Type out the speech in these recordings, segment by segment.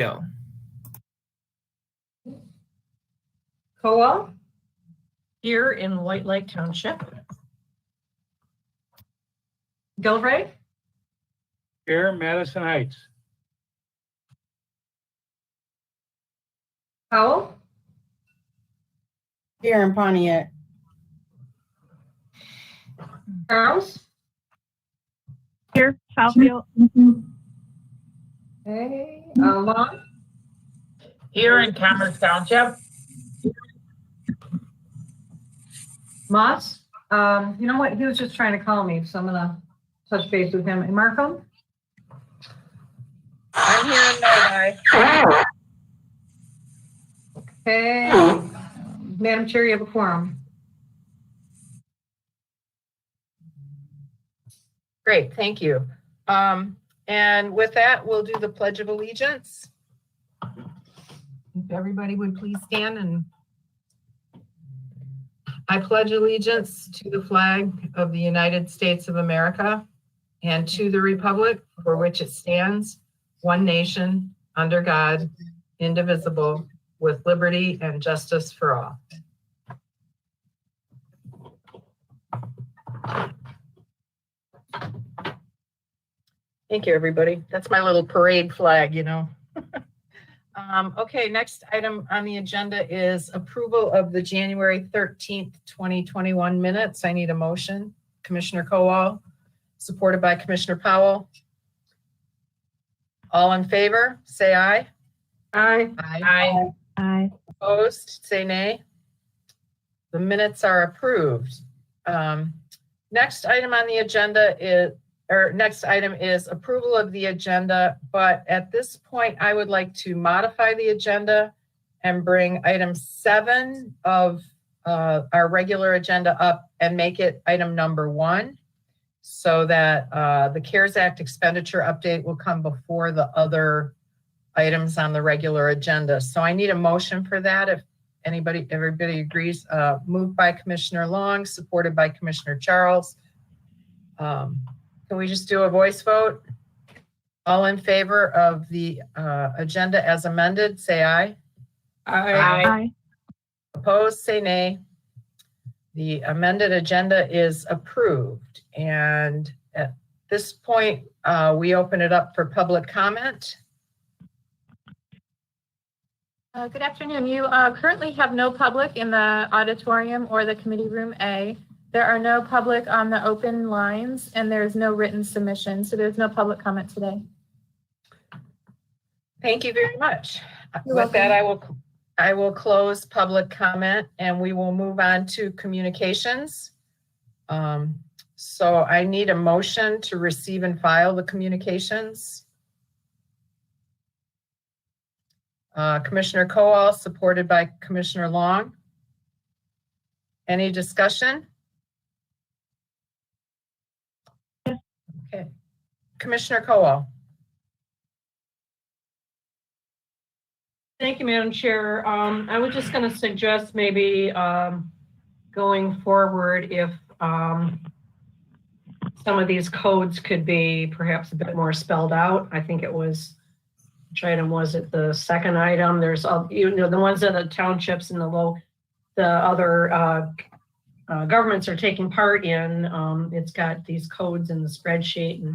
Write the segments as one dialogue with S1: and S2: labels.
S1: Go.
S2: Kowal?
S3: Here in White Lake Township.
S2: Gilray?
S4: Here, Madison Heights.
S2: Powell?
S5: Here in Pontiac.
S2: Charles?
S6: Here, Southfield.
S2: Okay. Long?
S3: Here in Commerce Township.
S2: Moss? You know what? He was just trying to call me, so I'm gonna touch base with him. And Markham?
S3: I'm here in Novi.
S2: Okay. Madam Chair, you have a quorum.
S3: Great, thank you. And with that, we'll do the Pledge of Allegiance. If everybody would please stand and I pledge allegiance to the flag of the United States of America and to the republic for which it stands, one nation, under God, indivisible, with liberty and justice for all. Thank you, everybody. That's my little parade flag, you know. Okay, next item on the agenda is approval of the January 13th, 2021 minutes. I need a motion. Commissioner Kowal, supported by Commissioner Powell. All in favor, say aye.
S2: Aye.
S3: Aye.
S6: Aye.
S3: Opposed, say nay. The minutes are approved. Next item on the agenda is approval of the agenda, but at this point, I would like to modify the agenda and bring item 7 of our regular agenda up and make it item number 1, so that the CARES Act expenditure update will come before the other items on the regular agenda. So I need a motion for that. If everybody agrees, moved by Commissioner Long, supported by Commissioner Charles. Can we just do a voice vote? All in favor of the agenda as amended, say aye.
S6: Aye.
S3: Opposed, say nay. The amended agenda is approved. And at this point, we open it up for public comment.
S7: Good afternoon. You currently have no public in the auditorium or the committee room A. There are no public on the open lines, and there's no written submission, so there's no public comment today.
S3: Thank you very much.
S7: You're
S3: With
S7: welcome.
S3: that, I will close public comment and we will move on to communications. So I need a motion to receive and file the communications. Commissioner Kowal, supported by Commissioner Long. Any discussion? Okay. Commissioner Kowal.
S2: Thank you, Madam Chair. I was just going to suggest maybe going forward if some of these codes could be perhaps a bit more spelled out. I think it was, which item was it? The second item. There's the ones that the townships and the other governments are taking part in. It's got these codes in the spreadsheet, and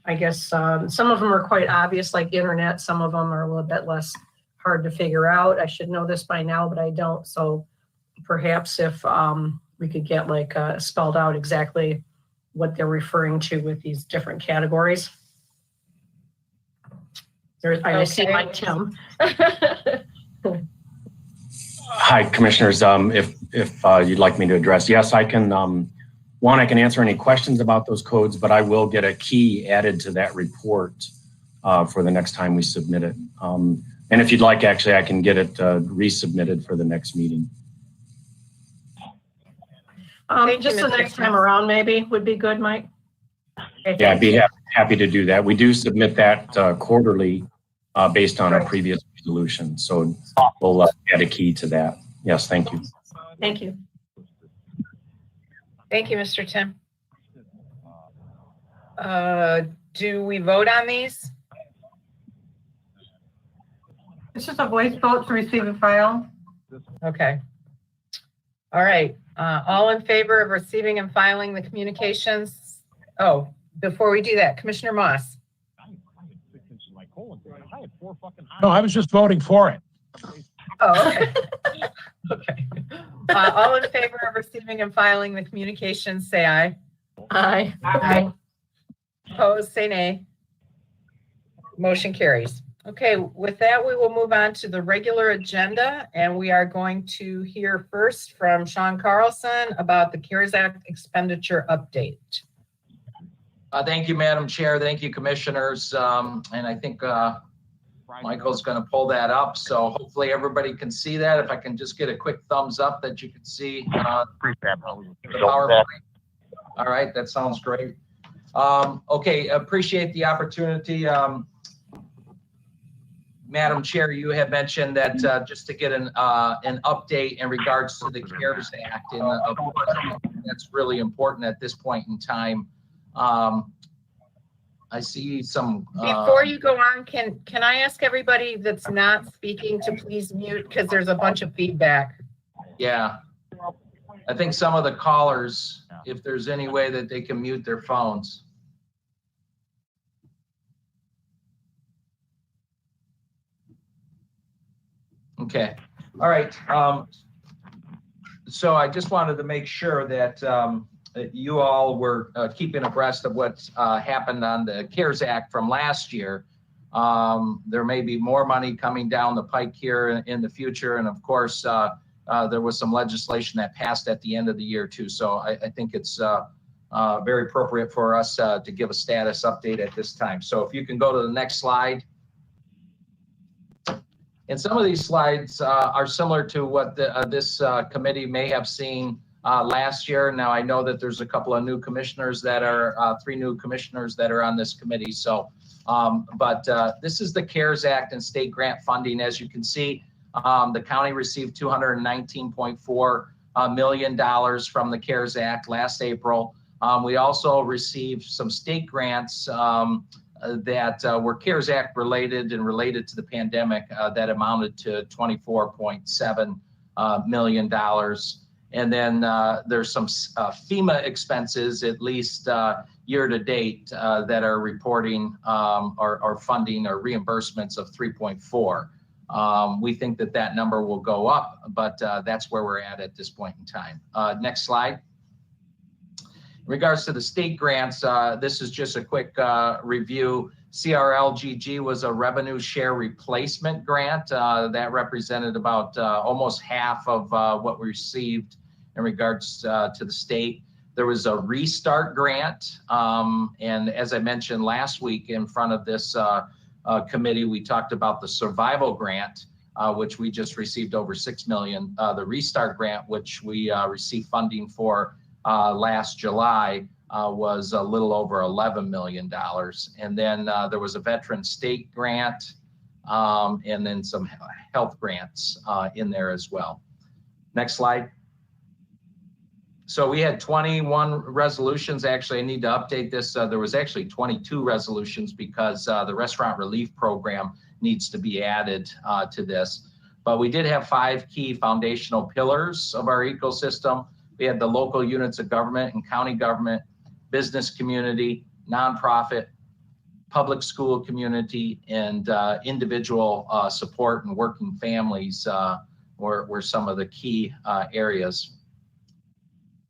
S2: I guess some of them are quite obvious, like internet. Some of them are a little bit less hard to figure out. I should know this by now, but I don't. So perhaps if we could get spelled out exactly what they're referring to with these different categories. I see my Tim.
S8: Hi, Commissioners. If you'd like me to address, yes, I can. I can answer any questions about those codes, but I will get a key added to that report for the next time we submit it. And if you'd like, actually, I can get it resubmitted for the next meeting.
S2: Just the next time around, maybe would be good, Mike.
S8: Yeah, I'd be happy to do that. We do submit that quarterly based on a previous resolution. So we'll add a key to that. Yes, thank you.
S2: Thank you.
S3: Thank you, Mr. Tim. Do we vote on these?
S1: This is a voice vote to receive and file.
S3: Okay. All right, all in favor of receiving and filing the communications? Oh, before we do that, Commissioner Moss.
S4: No, I was just voting for it.
S3: Oh, okay. Okay. All in favor of receiving and filing the communications, say aye.
S7: Aye.
S2: Aye.
S3: Opposed, say nay. Motion carries. Okay, with that, we will move on to the regular agenda, and we are going to hear first from Sean Carlson about the CARES Act expenditure update.
S5: Thank you, Madam Chair. Thank you, Commissioners. And I think Michael's going to pull that up. So hopefully everybody can see that. If I can just get a quick thumbs up that you can see the PowerPoint. All right, that sounds great. Okay, appreciate the opportunity. Madam Chair, you had mentioned that just to get an update in regards to the CARES Act, and of course, that's really important at this point in time. I see some.
S3: Before you go on, can I ask everybody that's not speaking to please mute, because there's a bunch of feedback.
S5: Yeah, I think some of the callers, if there's any way that they can mute their phones. Okay, all right. So I just wanted to make sure that you all were keeping abreast of what's happened on the CARES Act from last year. There may be more money coming down the pike here in the future. And of course, there was some legislation that passed at the end of the year too. So I think it's very appropriate for us to give a status update at this time. So if you can go to the next slide. And some of these slides are similar to what this committee may have seen last year. Now, I know that there's a couple of new commissioners that are, 3 new commissioners that are on this committee. So, but this is the CARES Act and state grant funding. As you can see, the county received $219.4 million from the CARES Act last April. We also received some state grants that were CARES Act related and related to the pandemic that amounted to $24.7 million. And then there's some FEMA expenses, at least year to date, that are reporting or funding or reimbursements of 3.4. We think that that number will go up, but that's where we're at this point in time. Next slide. In regards to the state grants, this is just a quick review. CRLGG was a revenue share replacement grant that represented about almost half of what we received in regards to the state. There was a restart grant, and as I mentioned last week in front of this committee, we talked about the survival grant, which we just received over $6 million. The restart grant, which we received funding for last July, was a little over $11 million. And then there was a veteran state grant, and then some health grants in there as well. Next slide. So we had 21 resolutions. Actually, I need to update this. There was actually 22 resolutions because the restaurant relief program needs to be added to this. But we did have 5 key foundational pillars of our ecosystem. We had the local units of government and county government, business community, nonprofit, public school community, and individual support and working families were some of the key areas.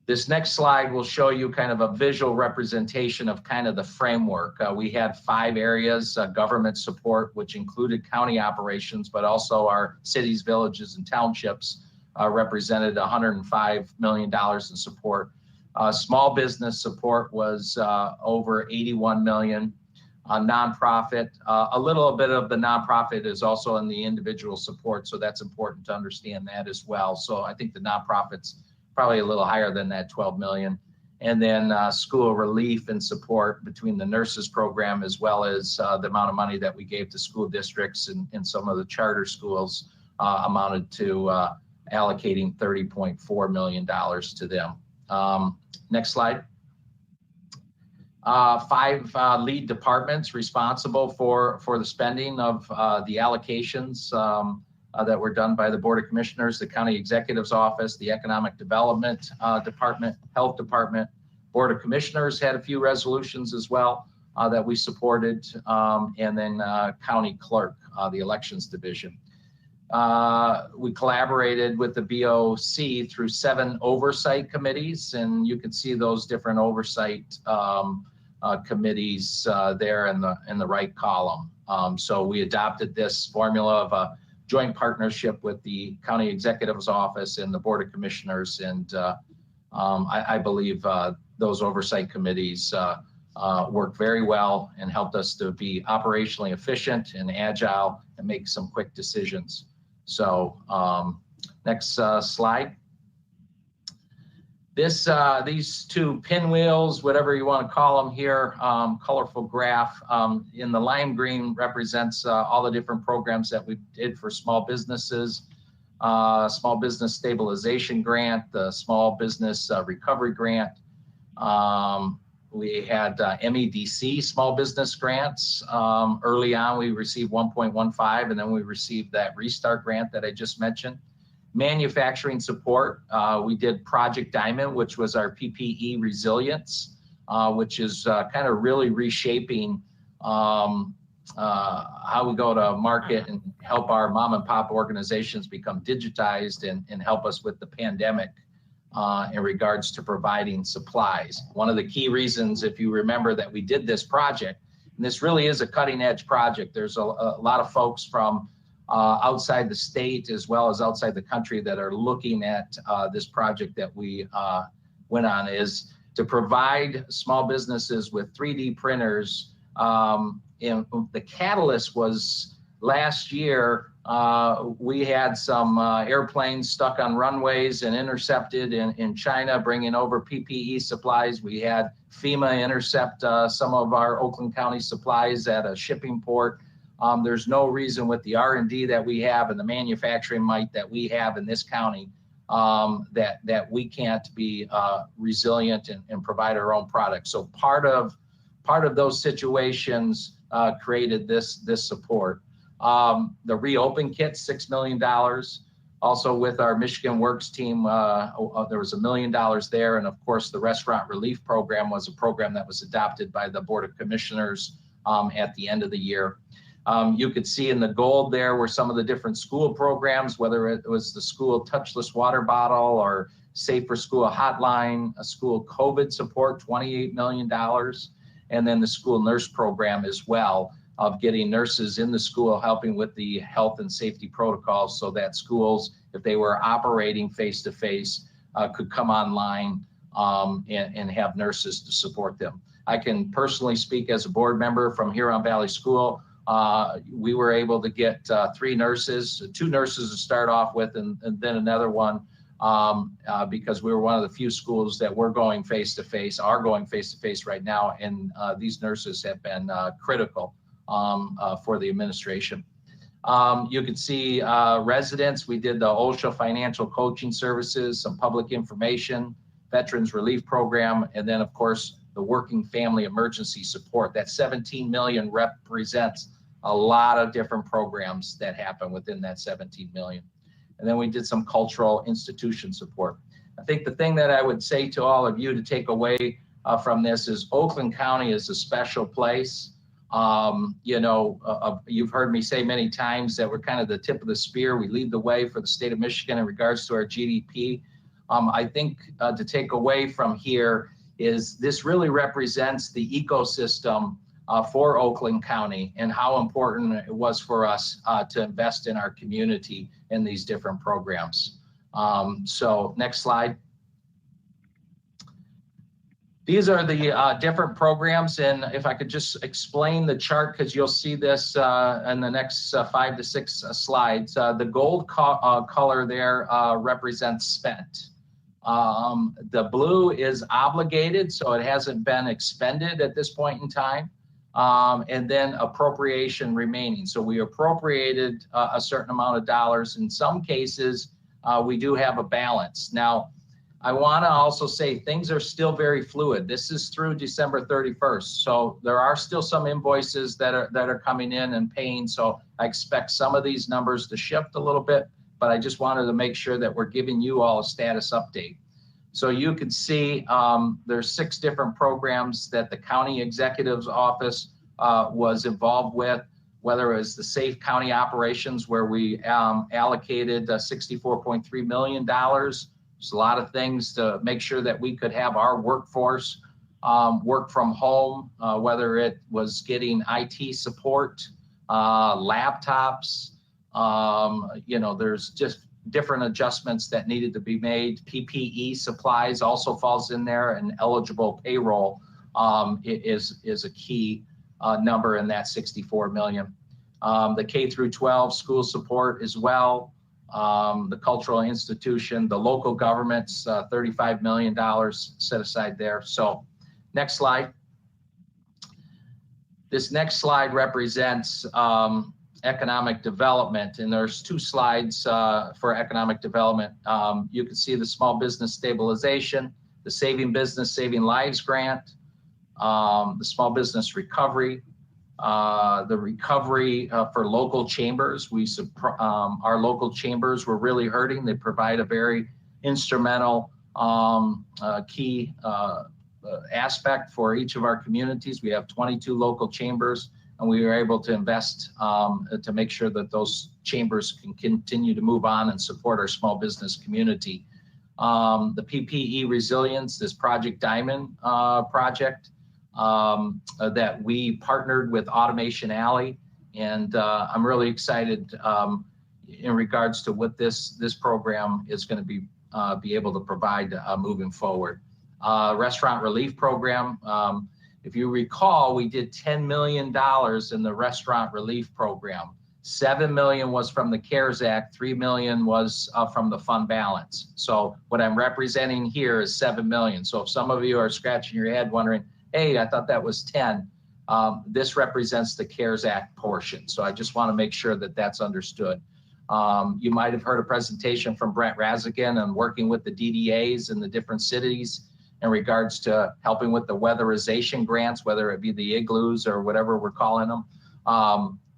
S5: This next slide will show you kind of a visual representation of kind of the framework. We had 5 areas, government support, which included county operations, but also our cities, villages, and townships represented $105 million in support. Small business support was over $81 million. Nonprofit, a little bit of the nonprofit is also in the individual support, so that's important to understand that as well. So I think the nonprofit's probably a little higher than that 12 million. And then school relief and support between the nurses program as well as the amount of money that we gave to school districts and some of the charter schools amounted to allocating $30.4 million to them. Next slide. 5 lead departments responsible for the spending of the allocations that were done by the Board of Commissioners, the County Executive's Office, the Economic Development Department, Health Department. Board of Commissioners had a few resolutions as well that we supported, and then County Clerk, the Elections Division. We collaborated with the BOC through 7 oversight committees, and you can see those different oversight committees there in the right column. So we adopted this formula of a joint partnership with the County Executive's Office and the Board of Commissioners, and I believe those oversight committees worked very well and helped us to be operationally efficient and agile and make some quick decisions. So next slide. These 2 pinwheels, whatever you want to call them here, colorful graph in the lime green represents all the different programs that we did for small businesses, small business stabilization grant, the small business recovery grant. We had MEDC small business grants. Early on, we received 1.15, and then we received that Restart grant that I just mentioned. Manufacturing support, we did Project Diamond, which was our PPE resilience, which is kind of really reshaping how we go to market and help our mom and pop organizations become digitized and help us with the pandemic in regards to providing supplies. One of the key reasons, if you remember, that we did this project, and this really is a cutting edge project, there's a lot of folks from outside the state as well as outside the country that are looking at this project that we went on, is to provide small businesses with 3D printers. And the catalyst was last year, we had some airplanes stuck on runways and intercepted in China, bringing over PPE supplies. We had FEMA intercept some of our Oakland County supplies at a shipping port. There's no reason with the R&D that we have and the manufacturing might that we have in this county that we can't be resilient and provide our own products. So part of those situations created this support. The Reopen Kit, $6 million. Also with our Michigan Works team, there was $1 million there. And of course, the Restaurant Relief Program was a program that was adopted by the Board of Commissioners at the end of the year. You could see in the gold there were some of the different school programs, whether it was the school touchless water bottle or Safe for School hotline, a school COVID support, $28 million, and then the school nurse program as well, of getting nurses in the school helping with the health and safety protocols so that schools, if they were operating face-to-face, could come online and have nurses to support them. I can personally speak as a board member from Huron Valley School. We were able to get 2 nurses to start off with, and then another one because we were one of the few schools that were going face-to-face, are going face-to-face right now, and these nurses have been critical for the administration. You can see residents. We did the OSHA financial coaching services, some public information, Veterans Relief Program, and then of course the Working Family Emergency Support. That 17 million represents a lot of different programs that happen within that 17 million. And then we did some cultural institution support. I think the thing that I would say to all of you to take away from this is Oakland County is a special place. You've heard me say many times that we're kind of the tip of the spear. We lead the way for the state of Michigan in regards to our GDP. I think to take away from here is this really represents the ecosystem for Oakland County and how important it was for us to invest in our community in these different programs. So next slide. These are the different programs, and if I could just explain the chart, because you'll see this in the next 5 to 6 slides. The gold color there represents spent. The blue is obligated, so it hasn't been expended at this point in time, and then appropriation remaining. So we appropriated a certain amount of dollars. In some cases, we do have a balance. Now, I want to also say things are still very fluid. This is through December 31st. So there are still some invoices that are coming in and paying. So I expect some of these numbers to shift a little bit, but I just wanted to make sure that we're giving you all a status update. So you can see there's 6 different programs that the county executive's office was involved with, whether it was the Safe County Operations, where we allocated $64.3 million. There's a lot of things to make sure that we could have our workforce work from home, whether it was getting IT support, laptops, there's just different adjustments that needed to be made. PPE supplies also falls in there, and eligible payroll is a key number in that 64 million. The K through 12 school support as well. The cultural institution, the local governments, $35 million set aside there. So next slide. This next slide represents economic development, and there's 2 slides for economic development. You can see the small business stabilization, the Saving Business, Saving Lives grant, the small business recovery, the recovery for local chambers. Our local chambers were really hurting. They provide a very instrumental key aspect for each of our communities. We have 22 local chambers, and we were able to invest to make sure that those chambers can continue to move on and support our small business community. The PPE resilience, this Project Diamond project, that we partnered with Automation Alley, and I'm really excited in regards to what this program is going to be able to provide moving forward. Restaurant relief program. If you recall, we did $10 million in the restaurant relief program. $7 million was from the CARES Act, $3 million was from the fund balance. So what I'm representing here is $7 million. So if some of you are scratching your head wondering, hey, I thought that was 10. This represents the CARES Act portion. So I just want to make sure that that's understood. You might have heard a presentation from Brent Razigan on working with the DDAs in the different cities in regards to helping with the weatherization grants, whether it be the igloos or whatever we're calling them.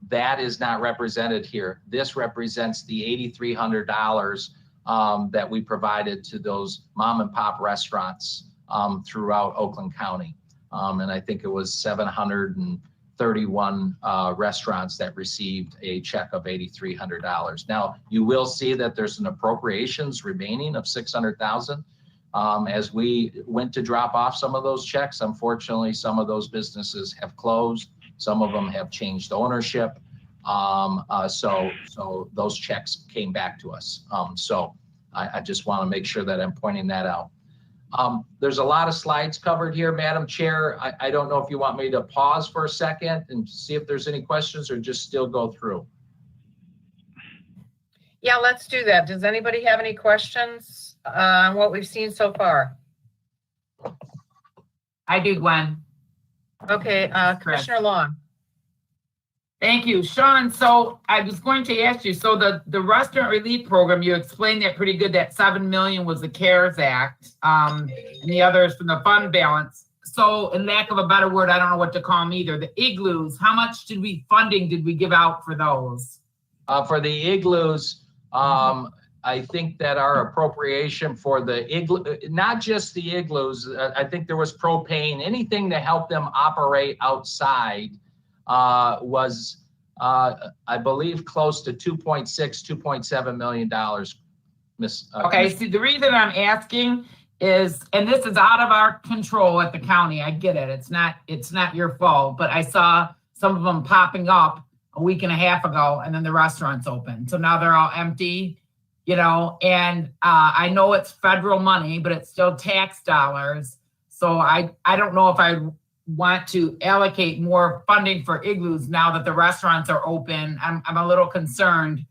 S5: That is not represented here. This represents the $8,300 that we provided to those mom and pop restaurants throughout Oakland County. And I think it was 731 restaurants that received a check of $8,300. Now, you will see that there's an appropriations remaining of $600,000. As we went to drop off some of those checks, unfortunately, some of those businesses have closed. Some of them have changed ownership. So those checks came back to us. So I just want to make sure that I'm pointing that out. There's a lot of slides covered here, Madam Chair. I don't know if you want me to pause for a second and see if there's any questions, or just still go through.
S3: Yeah, let's do that. Does anybody have any questions on what we've seen so far?
S9: I do, Gwen.
S3: Okay, Commissioner Long.
S9: Thank you, Sean. So I was going to ask you, so the restaurant relief program, you explained that pretty good, that $7 million was the CARES Act, and the others from the fund balance. So in lack of a better word, I don't know what to call them either. The igloos, how much funding did we give out for those?
S5: For the igloos, I think that our appropriation for the igloo, not just the igloos, I think there was propane, anything to help them operate outside was, I believe, close to $2.7 million.
S9: Okay, see, the reason I'm asking is, and this is out of our control at the county, I get it, it's not your fault, but I saw some of them popping up a week and a half ago, and then the restaurants open. So now they're all empty, and I know it's federal money, but it's still tax dollars. So I don't know if I want to allocate more funding for igloos now that the restaurants are open. I'm a little concerned,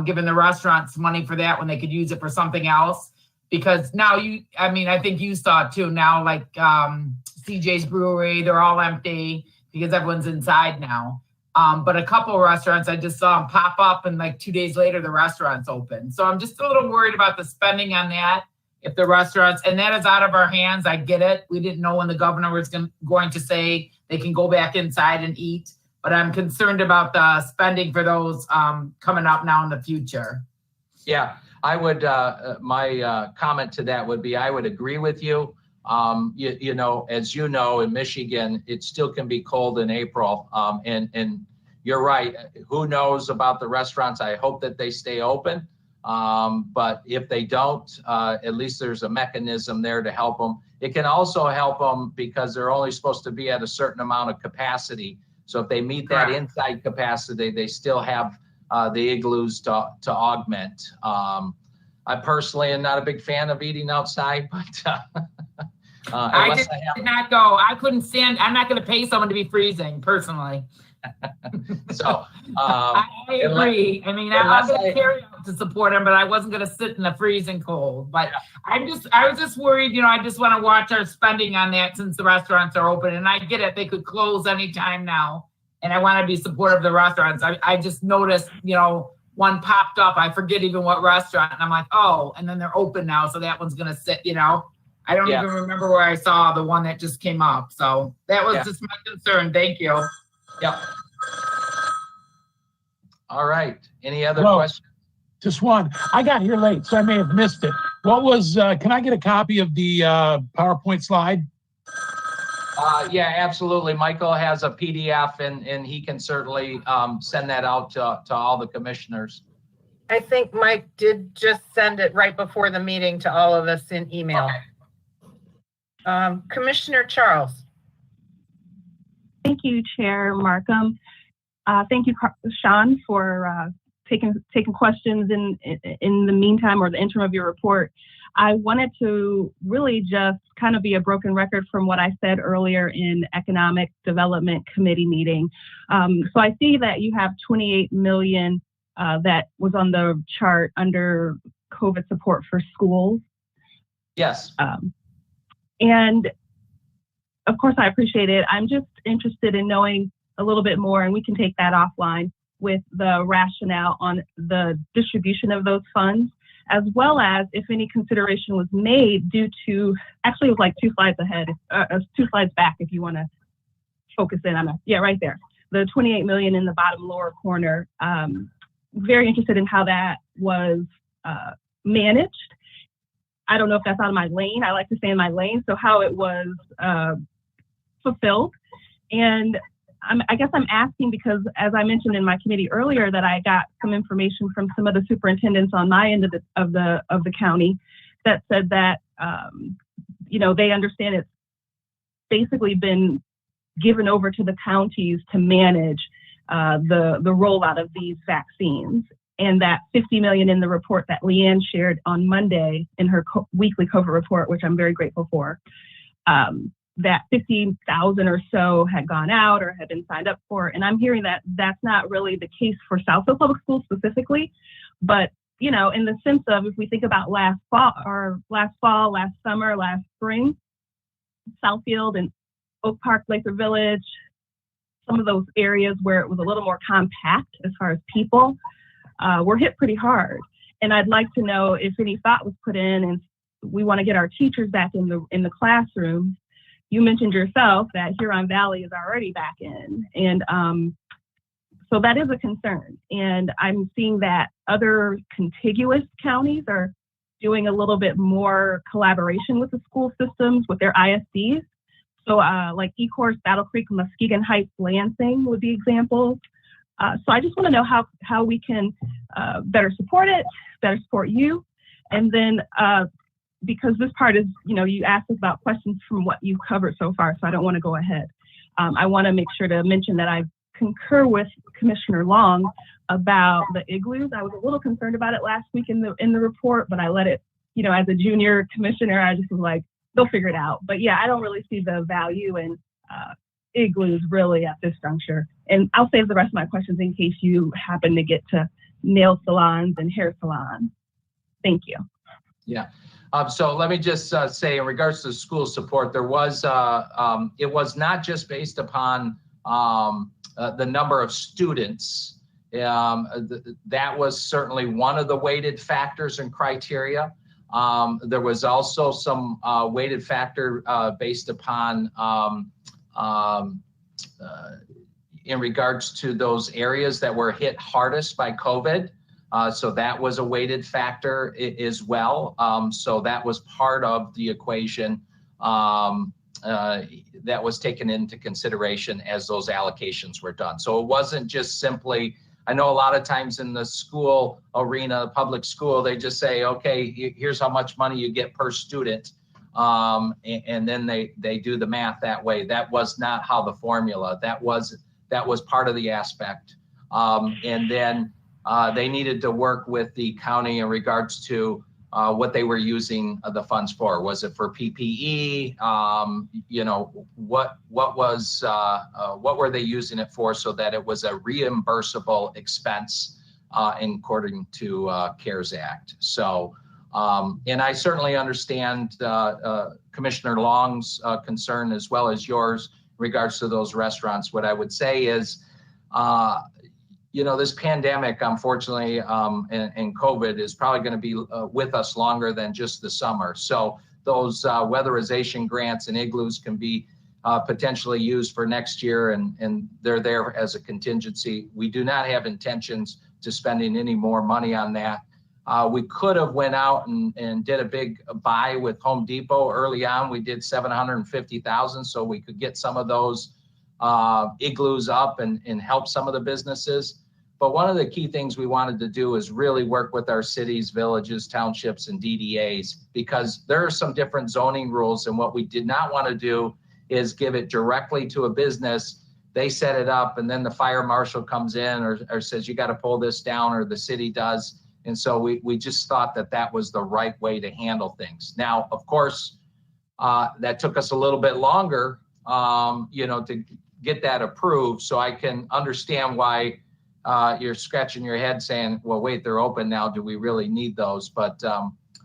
S9: giving the restaurants money for that when they could use it for something else. Because now I think you saw it too, now like CJ's Brewery, they're all empty because everyone's inside now. But a couple of restaurants, I just saw them pop up and like 2 days later, the restaurant's open. So I'm just a little worried about the spending on that. if the restaurants, and that is out of our hands. I get it. We didn't know when the governor was going to say they can go back inside and eat, but I'm concerned about the spending for those coming up now in the future.
S5: Yeah, I would, my comment to that would be, I would agree with you. You know, as you know, in Michigan, it still can be cold in April. And you're right. Who knows about the restaurants? I hope that they stay open. But if they don't, at least there's a mechanism there to help them. It can also help them because they're only supposed to be at a certain amount of capacity. So if they meet that inside capacity, they still have the igloos to augment. I personally am not a big fan of eating outside, but
S9: I did not go. I couldn't stand. I'm not going to pay someone to be freezing personally.
S5: So
S9: I agree. I mean, I'm going to carry out to support them, but I wasn't going to sit in the freezing cold. But I was just worried. You know, I just want to watch our spending on that since the restaurants are open, and I get it. They could close anytime now, and I want to be supportive of the restaurants. I just noticed, you know, one popped up. I forget even what restaurant, and I'm like, oh, and then they're open now, so that one's going to sit. You know, I don't even remember where I saw the one that just came up. So that was just my concern. Thank you.
S5: Yep. All right. Any other questions?
S4: Just one. I got here late, so I may have missed it. What was, can I get a copy of the PowerPoint slide?
S5: Yeah, absolutely. Michael has a PDF and he can certainly send that out to all the commissioners.
S3: I think Mike did just send it right before the meeting to all of us in email.
S5: Okay.
S3: Commissioner Charles.
S6: Thank you, Chair Markham. Thank you, Sean, for taking questions in the meantime or the interim of your report. I wanted to really just kind of be a broken record from what I said earlier in Economic Development Committee meeting. So I see that you have 28 million that was on the chart under COVID support for schools.
S5: Yes.
S6: And of course, I appreciate it. I'm just interested in knowing a little bit more, and we can take that offline with the rationale on the distribution of those funds, as well as if any consideration was made due to, actually it was like 2 slides ahead, 2 slides back if you want to focus in on it. Yeah, right there. The 28 million in the bottom lower corner. Very interested in how that was managed. I don't know if that's out of my lane. I like to stay in my lane. So how it was fulfilled. And I guess I'm asking because, as I mentioned in my committee earlier, that I got some information from some of the superintendents on my end of the county that said that you know, they understand it's basically been given over to the counties to manage the rollout of these vaccines, and that 50 million in the report that Leanne shared on Monday in her weekly COVID report, which I'm very grateful for. That 50,000 or so had gone out or had been signed up for. And I'm hearing that that's not really the case for Southfield Public Schools specifically, but, you know, in the sense of, if we think about last fall, last summer, last spring, Southfield and Oak Park, Lathrop Village, some of those areas where it was a little more compact as far as people, were hit pretty hard. And I'd like to know if any thought was put in, and we want to get our teachers back in the classrooms. You mentioned yourself that Huron Valley is already back in, and so that is a concern. And I'm seeing that other contiguous counties are doing a little bit more collaboration with the school systems, with their ISDs. So like Ecorse, Battle Creek, Muskegon Heights, Lansing would be examples. So I just want to know how we can better support it, better support you, and then because this part is, you know, you asked us about questions from what you've covered so far, so I don't want to go ahead. I want to make sure to mention that I concur with Commissioner Long about the igloos. I was a little concerned about it last week in the report, but I let it, you know, as a junior commissioner, I just was like, they'll figure it out. But yeah, I don't really see the value in igloos really at this juncture. And I'll save the rest of my questions in case you happen to get to nail salons and hair salons. Thank you.
S5: Yeah. So let me just say, in regards to school support, there was it was not just based upon the number of students. That was certainly one of the weighted factors and criteria. There was also some weighted factor based upon in regards to those areas that were hit hardest by COVID. So that was a weighted factor as well. So that was part of the equation that was taken into consideration as those allocations were done. So it wasn't just simply, I know a lot of times in the school arena, public school, they just say, okay, here's how much money you get per student. And then they do the math that way. That was not how the formula, that was part of the aspect. And then they needed to work with the county in regards to what they were using the funds for. Was it for PPE? You know, what were they using it for, so that it was a reimbursable expense according to CARES Act. So, and I certainly understand Commissioner Long's concern as well as yours in regards to those restaurants. What I would say is, you know, this pandemic, unfortunately, and COVID is probably going to be with us longer than just the summer. So those weatherization grants and igloos can be potentially used for next year, and they're there as a contingency. We do not have intentions to spending any more money on that. We could have went out and did a big buy with Home Depot early on. We did $750,000, so we could get some of those igloos up and help some of the businesses. But one of the key things we wanted to do is really work with our cities, villages, townships, and DDAs, because there are some different zoning rules. And what we did not want to do is give it directly to a business. They set it up, and then the fire marshal comes in or says, you got to pull this down, or the city does. And so we just thought that was the right way to handle things. Now, of course, that took us a little bit longer, you know, to get that approved. So I can understand why you're scratching your head saying, well, wait, they're open now. Do we really need those? But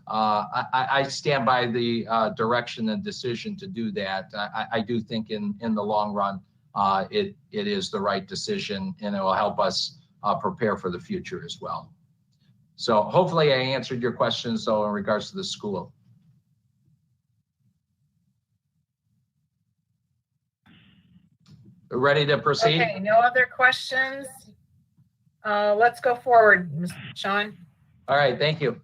S5: I stand by the direction and decision to do that. I do think in the long run, it is the right decision, and it will help us prepare for the future as well. So hopefully I answered your questions, though, in regards to the school. Ready to proceed?
S3: Okay, no other questions? Let's go forward, Mr. Sean.
S5: All right, thank you.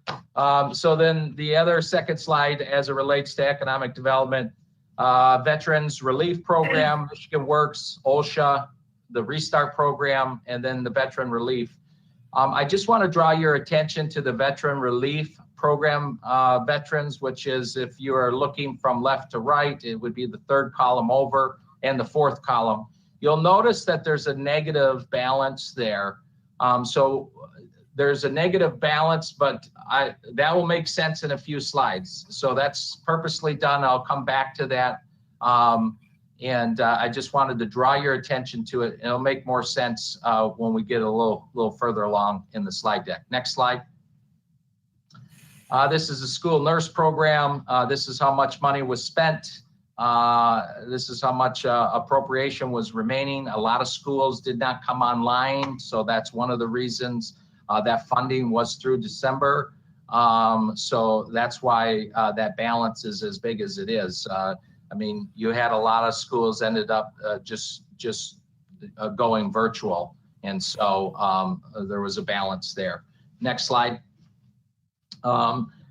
S5: So then the other second slide, as it relates to economic development, Veterans Relief Program, Michigan Works, OSHA, the Restart Program, and then the Veteran Relief. I just want to draw your attention to the Veteran Relief Program veterans, which is, if you are looking from left to right, it would be the third column over and the fourth column. You'll notice that there's a negative balance there. So there's a negative balance, but that will make sense in a few slides. So that's purposely done. I'll come back to that. And I just wanted to draw your attention to it. It'll make more sense when we get a little further along in the slide deck. Next slide. This is a school nurse program. This is how much money was spent. This is how much appropriation was remaining. A lot of schools did not come online, so that's one of the reasons that funding was through December. So that's why that balance is as big as it is. I mean, you had a lot of schools ended up just going virtual, and so there was a balance there. Next slide.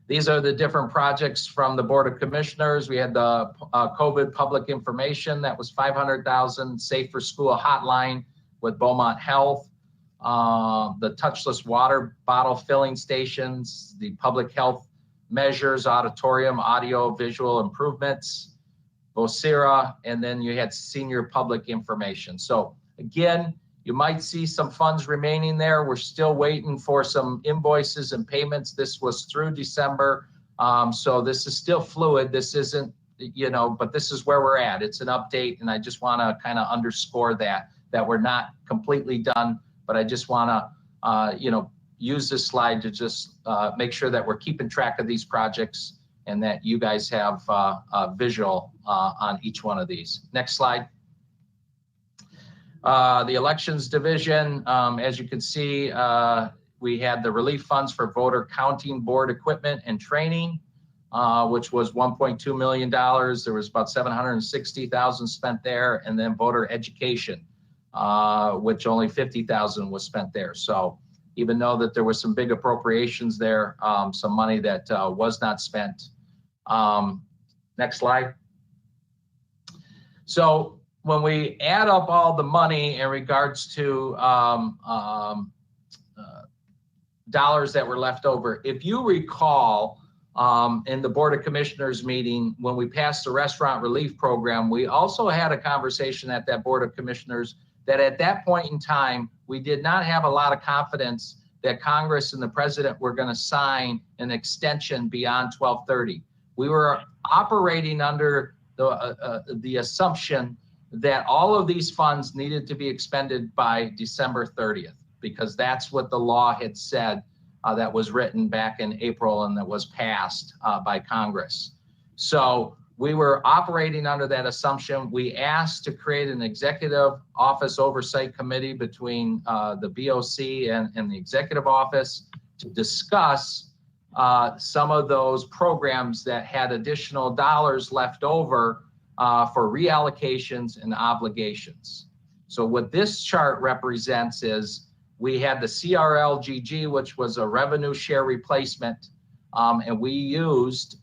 S5: These are the different projects from the Board of Commissioners. We had the COVID public information, that was $500,000, Safe for School hotline with Beaumont Health, the touchless water bottle filling stations, the public health measures, auditorium, audio, visual improvements, Vocera, and then you had senior public information. So again, you might see some funds remaining there. We're still waiting for some invoices and payments. This was through December. So this is still fluid. This isn't, you know, but this is where we're at. It's an update, and I just want to kind of underscore that we're not completely done, but I just want to, you know, use this slide to just make sure that we're keeping track of these projects and that you guys have a visual on each one of these. Next slide. The elections division, as you can see, we had the relief funds for voter counting board equipment and training. which was $1.2 million. There was about $760,000 spent there, and then voter education, which only $50,000 was spent there. So even though that there was some big appropriations there, some money that was not spent. Next slide. So when we add up all the money in regards to dollars that were left over, if you recall, in the Board of Commissioners meeting, when we passed the restaurant relief program, we also had a conversation at that Board of Commissioners that at that point in time, we did not have a lot of confidence that Congress and the President were going to sign an extension beyond 12/30. We were operating under the assumption that all of these funds needed to be expended by December 30th, because that's what the law had said that was written back in April and that was passed by Congress. So we were operating under that assumption. We asked to create an executive office oversight committee between the BOC and the executive office to discuss some of those programs that had additional dollars left over for reallocations and obligations. So what this chart represents is we had the CRLGG, which was a revenue share replacement, and we used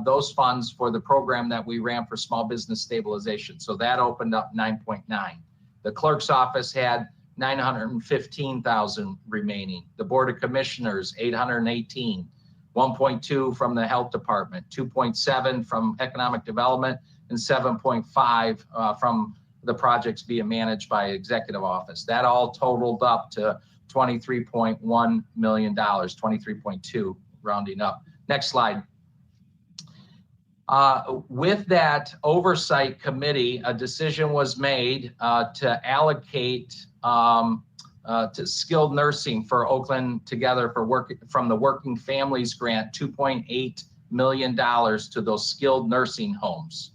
S5: those funds for the program that we ran for small business stabilization. So that opened up 9.9. The clerk's office had 915,000 remaining. The Board of Commissioners, 818. 1.2 from the Health Department, 2.7 from Economic Development, and 7.5 from the projects being managed by Executive Office. That all totaled up to $23.1 million, 23.2 rounding up. Next slide. With that oversight committee, a decision was made to allocate to skilled nursing for Oakland Together from the Working Families Grant, $2.8 million to those skilled nursing homes.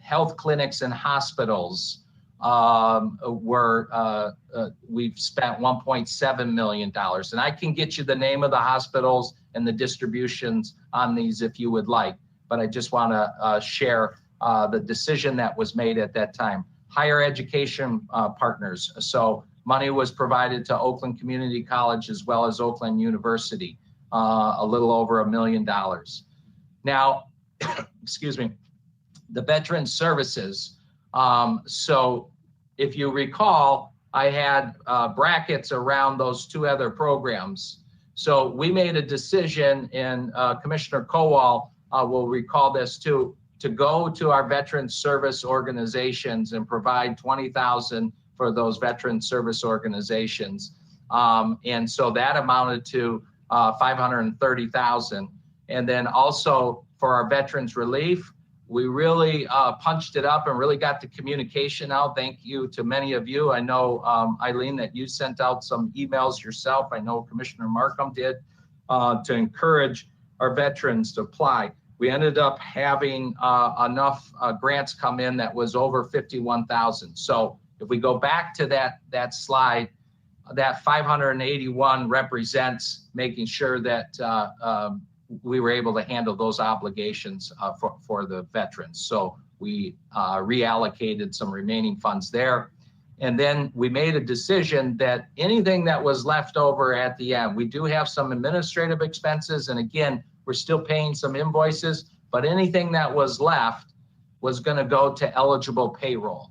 S5: Health clinics and hospitals we've spent $1.7 million. And I can get you the name of the hospitals and the distributions on these if you would like, but I just want to share the decision that was made at that time. Higher education partners. So money was provided to Oakland Community College as well as Oakland University, a little over $1 million. Now, excuse me, the Veteran Services. So if you recall, I had brackets around those two other programs. So we made a decision, and Commissioner Kowal will recall this too, to go to our veteran service organizations and provide $20,000 for those veteran service organizations. And so that amounted to $530,000. And then also for our veterans relief, we really punched it up and really got the communication out. Thank you to many of you. I know, Eileen, that you sent out some emails yourself. I know Commissioner Markham did to encourage our veterans to apply. We ended up having enough grants come in that was over 51,000. So if we go back to that slide, that 581 represents making sure that we were able to handle those obligations for the veterans. So we reallocated some remaining funds there. And then we made a decision that anything that was left over at the end, we do have some administrative expenses. And again, we're still paying some invoices, but anything that was left was going to go to eligible payroll.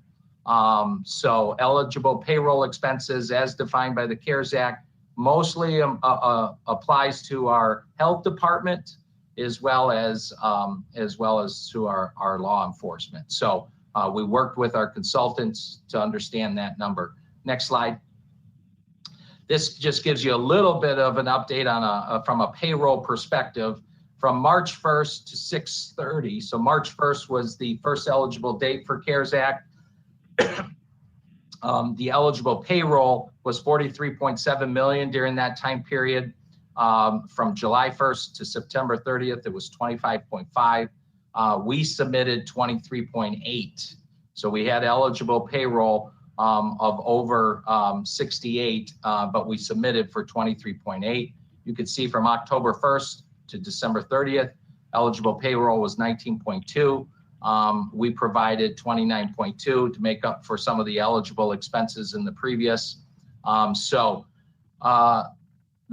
S5: So eligible payroll expenses as defined by the CARES Act mostly applies to our health department as well as to our law enforcement. So we worked with our consultants to understand that number. Next slide. This just gives you a little bit of an update on from a payroll perspective from March 1st to 6/30. So March 1st was the first eligible date for CARES Act. The eligible payroll was $43.7 million during that time period. From July 1st to September 30th, it was 25.5. We submitted 23.8. So we had eligible payroll of over 68, but we submitted for 23.8. You could see from October 1st to December 30th, eligible payroll was 19.2. We provided 29.2 to make up for some of the eligible expenses in the previous.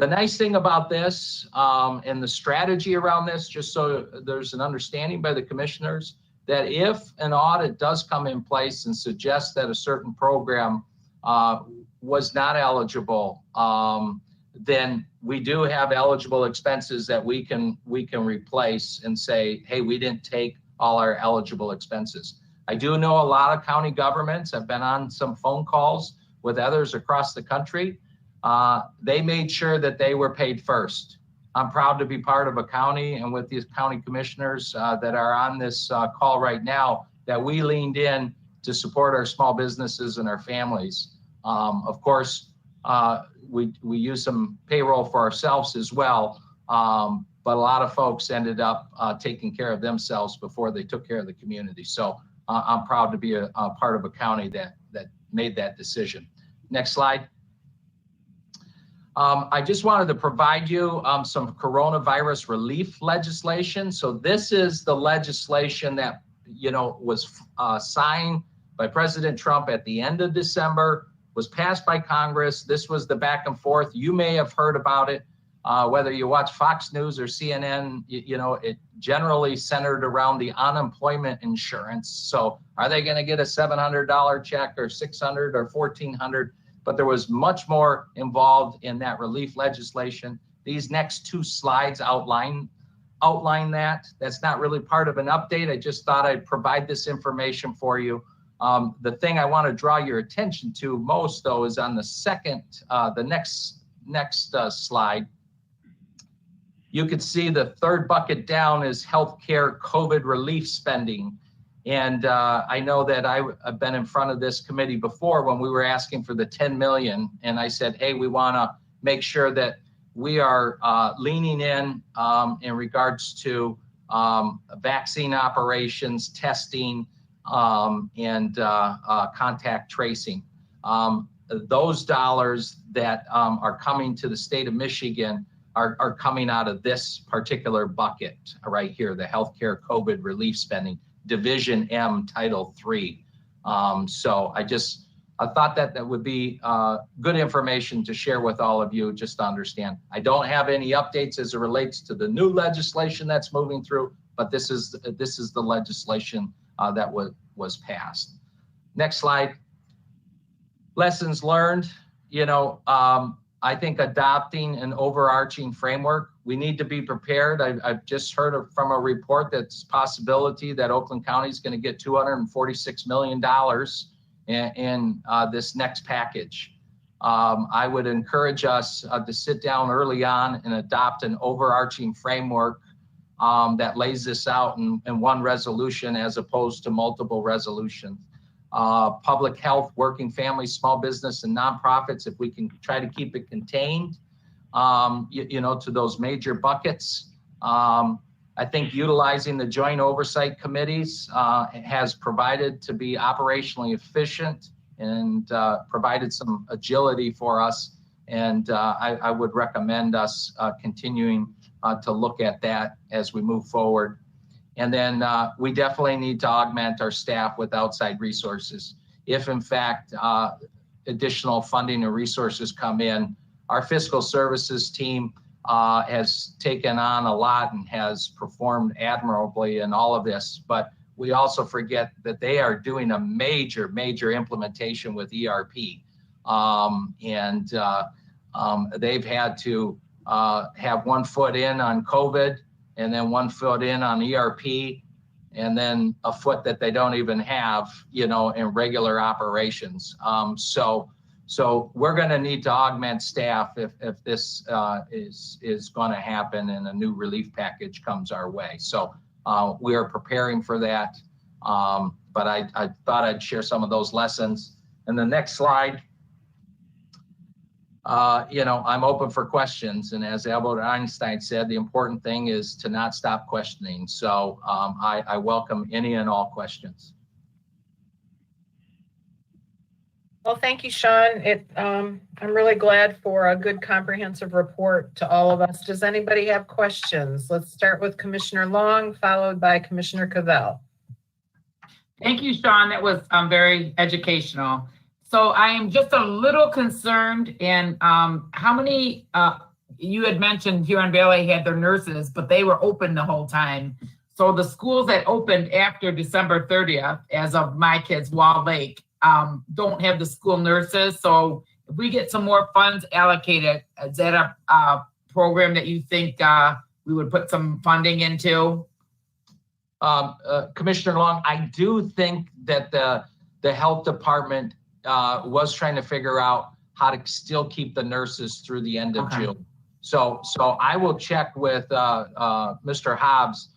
S5: The nice thing about this and the strategy around this, just so there's an understanding by the commissioners, that if an audit does come in place and suggests that a certain program was not eligible, then we do have eligible expenses that we can replace and say, hey, we didn't take all our eligible expenses. I do know a lot of county governments. I've been on some phone calls with others across the country. They made sure that they were paid first. I'm proud to be part of a county, and with these county commissioners that are on this call right now, that we leaned in to support our small businesses and our families. Of course, we use some payroll for ourselves as well, but a lot of folks ended up taking care of themselves before they took care of the community. So I'm proud to be a part of a county that made that decision. Next slide. I just wanted to provide you some coronavirus relief legislation. So this is the legislation that, was signed by President Trump at the end of December, was passed by Congress. This was the back and forth. You may have heard about it, whether you watch Fox News or CNN, it generally centered around the unemployment insurance. So are they going to get a $700 check or $600 or $1,400? But there was much more involved in that relief legislation. These next two slides outline that. That's not really part of an update. I just thought I'd provide this information for you. The thing I want to draw your attention to most, though, is on the next slide. You could see the third bucket down is healthcare COVID relief spending. And I know that I've been in front of this committee before when we were asking for the 10 million. And I said, hey, we want to make sure that we are leaning in regards to vaccine operations, testing, and contact tracing. Those dollars that are coming to the state of Michigan are coming out of this particular bucket right here, the healthcare COVID relief spending. Division M, Title III. So I thought that would be good information to share with all of you, just to understand. I don't have any updates as it relates to the new legislation that's moving through, but this is the legislation that was passed. Next slide. Lessons learned. I think adopting an overarching framework, we need to be prepared. I've just heard from a report that's possibility that Oakland County is going to get $246 million in this next package. I would encourage us to sit down early on and adopt an overarching framework that lays this out in one resolution as opposed to multiple resolutions. Public health, working families, small business, and nonprofits, if we can try to keep it contained, to those major buckets. I think utilizing the joint oversight committees has provided to be operationally efficient and provided some agility for us. And I would recommend us continuing to look at that as we move forward. And then we definitely need to augment our staff with outside resources. If in fact additional funding and resources come in, our fiscal services team has taken on a lot and has performed admirably in all of this. But we also forget that they are doing a major implementation with ERP. They've had to have 1 foot in on COVID, and then 1 foot in on ERP, and then a foot that they don't even have, in regular operations. So we're going to need to augment staff if this is going to happen and a new relief package comes our way. So we are preparing for that. But I thought I'd share some of those lessons. And the next slide. I'm open for questions. And as Albert Einstein said, the important thing is to not stop questioning. So I welcome any and all questions.
S3: Well, thank you, Sean. I'm really glad for a good comprehensive report to all of us. Does anybody have questions? Let's start with Commissioner Long, followed by Commissioner Cavell.
S9: Thank you, Sean. That was very educational. So I am just a little concerned in how many, you had mentioned Huron Valley had their nurses, but they were open the whole time. So the schools that opened after December 30th, as of my kids, Wall Lake, don't have the school nurses. So if we get some more funds allocated, is that a program that you think we would put some funding into?
S5: Commissioner Long, I do think that the health department was trying to figure out how to still keep the nurses through the end of June. So I will check with Mr. Hobbs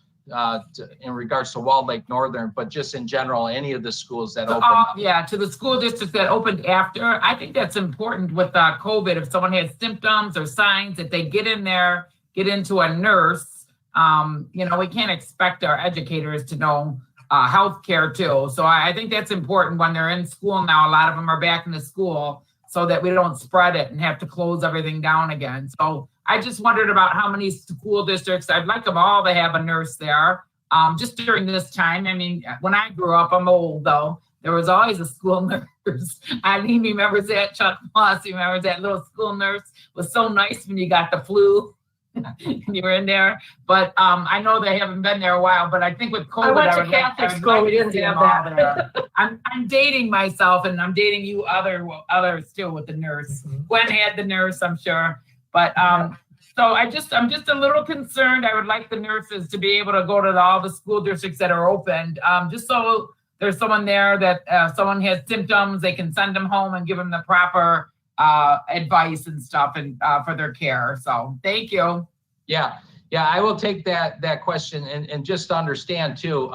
S5: in regards to Walled Lake Northern, but just in general, any of the schools that open.
S9: Yeah, to the school districts that opened after. I think that's important with COVID. If someone has symptoms or signs, that they get in there, get into a nurse. We can't expect our educators to know healthcare too. So I think that's important when they're in school now. A lot of them are back in the school so that we don't spread it and have to close everything down again. So I just wondered about how many school districts. I'd like them all to have a nurse there just during this time. I mean, when I grew up, I'm old though, there was always a school nurse. Eileen remembers that, Chuck Moss remembers that little school nurse was so nice when you got the flu. You were in there, but I know they haven't been there a while. But I think with COVID,
S2: I went to Catholic school. We didn't have that.
S9: I'm dating myself, and I'm dating you others too with the nurse. Gwen had the nurse, I'm sure, but so I'm just a little concerned. I would like the nurses to be able to go to all the school districts that are opened, just so there's someone there that someone has symptoms, they can send them home and give them the proper advice and stuff and for their care. So thank you.
S5: Yeah, I will take that question and just to understand too,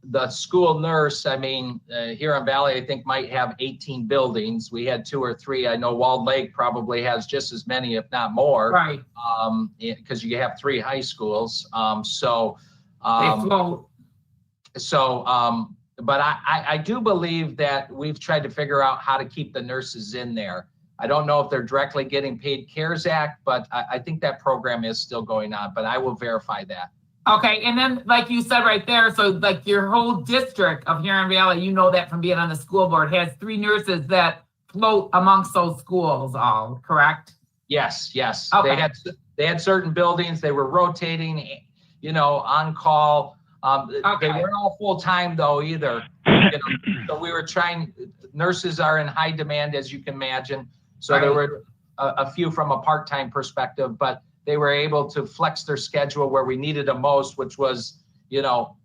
S5: the school nurse, I mean, Huron Valley, I think might have 18 buildings. We had 2 or 3. I know Walled Lake probably has just as many, if not more.
S9: Right.
S5: Because you have 3 high schools. But I do believe that we've tried to figure out how to keep the nurses in there. I don't know if they're directly getting paid CARES Act, but I think that program is still going on, but I will verify that.
S9: Okay, and then like you said right there, so like your whole district of Huron Valley, you know that from being on the school board, has 3 nurses that float amongst those schools all, correct?
S5: Yes.
S9: Okay.
S5: They had certain buildings, they were rotating, on call. They weren't all full-time though either. So we were trying, nurses are in high demand, as you can imagine. So there were a few from a part-time perspective, but they were able to flex their schedule where we needed them most, which was,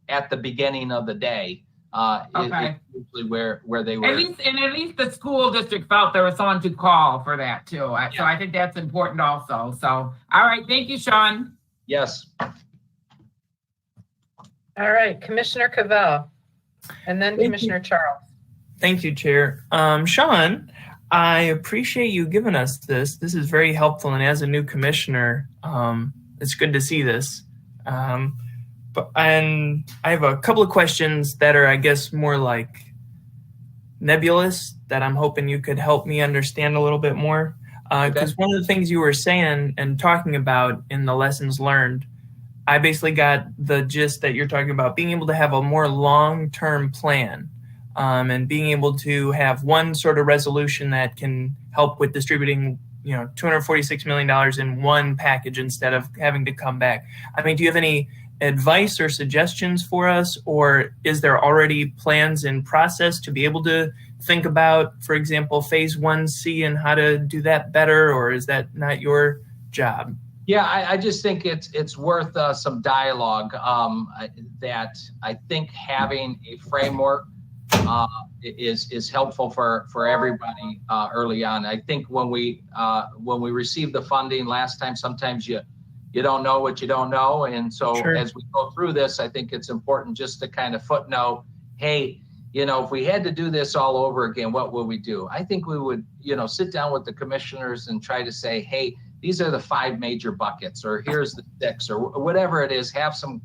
S5: at the beginning of the day. Usually where they were.
S9: At least the school district felt there was someone to call for that too. So I think that's important also. So, all right. Thank you, Sean.
S5: Yes.
S3: All right, Commissioner Cavell, and then Commissioner Charles.
S10: Thank you, Chair. Sean, I appreciate you giving us this. This is very helpful, and as a new commissioner, it's good to see this. And I have a couple of questions that are, I guess, more like nebulous that I'm hoping you could help me understand a little bit more. Because one of the things you were saying and talking about in the lessons learned, I basically got the gist that you're talking about being able to have a more long-term plan and being able to have one sort of resolution that can help with distributing, $246 million in one package instead of having to come back. I mean, do you have any advice or suggestions for us, or is there already plans in process to be able to think about, for example, phase 1C and how to do that better, or is that not your job?
S5: Yeah, I just think it's worth some dialogue. That I think having a framework is helpful for everybody early on. I think when we received the funding last time, sometimes you don't know what you don't know, and so as we go through this, I think it's important just to kind of footnote, hey, if we had to do this all over again, what would we do? I think we would, sit down with the commissioners and try to say, hey, these are the 5 major buckets, or here's the 6, or whatever it is, have some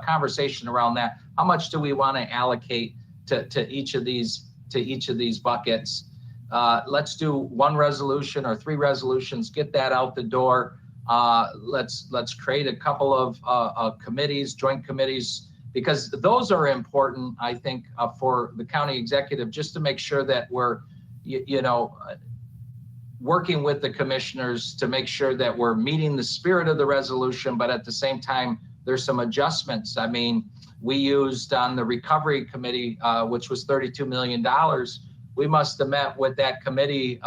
S5: conversation around that. How much do we want to allocate to each of these to each of these buckets. Let's do one resolution or 3 resolutions, get that out the door. Let's create a couple of committees, joint committees, because those are important, I think, for the county executive, just to make sure that we're, working with the commissioners to make sure that we're meeting the spirit of the resolution, but at the same time, there's some adjustments. I mean, we used on the recovery committee, which was $32 million. We must have met with that committee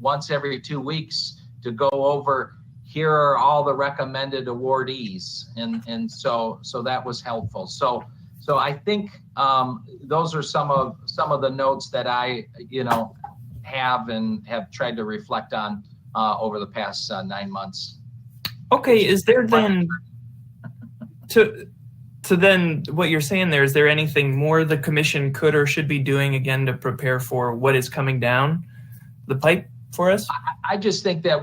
S5: once every 2 weeks to go over, here are all the recommended awardees. And so that was helpful. So I think those are some of the notes that I, have tried to reflect on over the past 9 months.
S10: Okay, is there then, to then what you're saying there, is there anything more the commission could or should be doing again to prepare for what is coming down the pipe for us?
S5: I just think that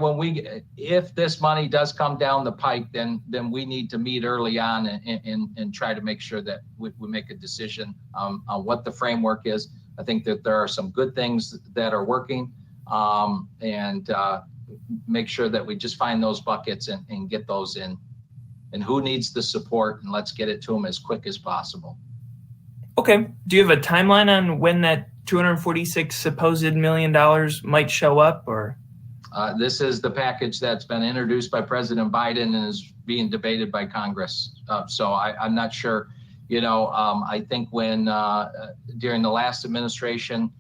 S5: if this money does come down the pike, then we need to meet early on and try to make sure that we make a decision on what the framework is. I think that there are some good things that are working, and make sure that we just find those buckets and get those in. And who needs the support, and let's get it to them as quick as possible.
S10: Okay. Do you have a timeline on when that $246 supposed million might show up, or?
S5: This is the package that's been introduced by President Biden and is being debated by Congress. So I'm not sure. I think when during the last administration,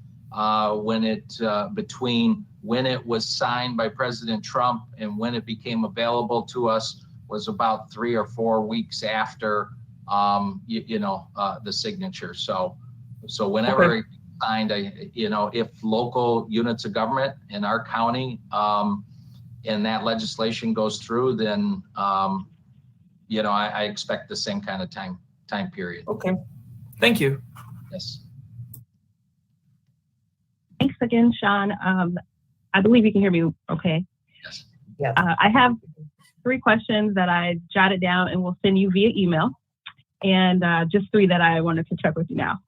S5: between when it was signed by President Trump and when it became available to us was about 3 or 4 weeks after, the signature. So whenever it signed, if local units of government in our county and that legislation goes through, then I expect the same kind of time period.
S10: Okay. Thank you.
S5: Yes.
S6: Thanks again, Sean. I believe you can hear me okay.
S5: Yes.
S3: Yes.
S6: I have 3 questions that I jotted down and will send you via email, and just 3 that I wanted to check with you now.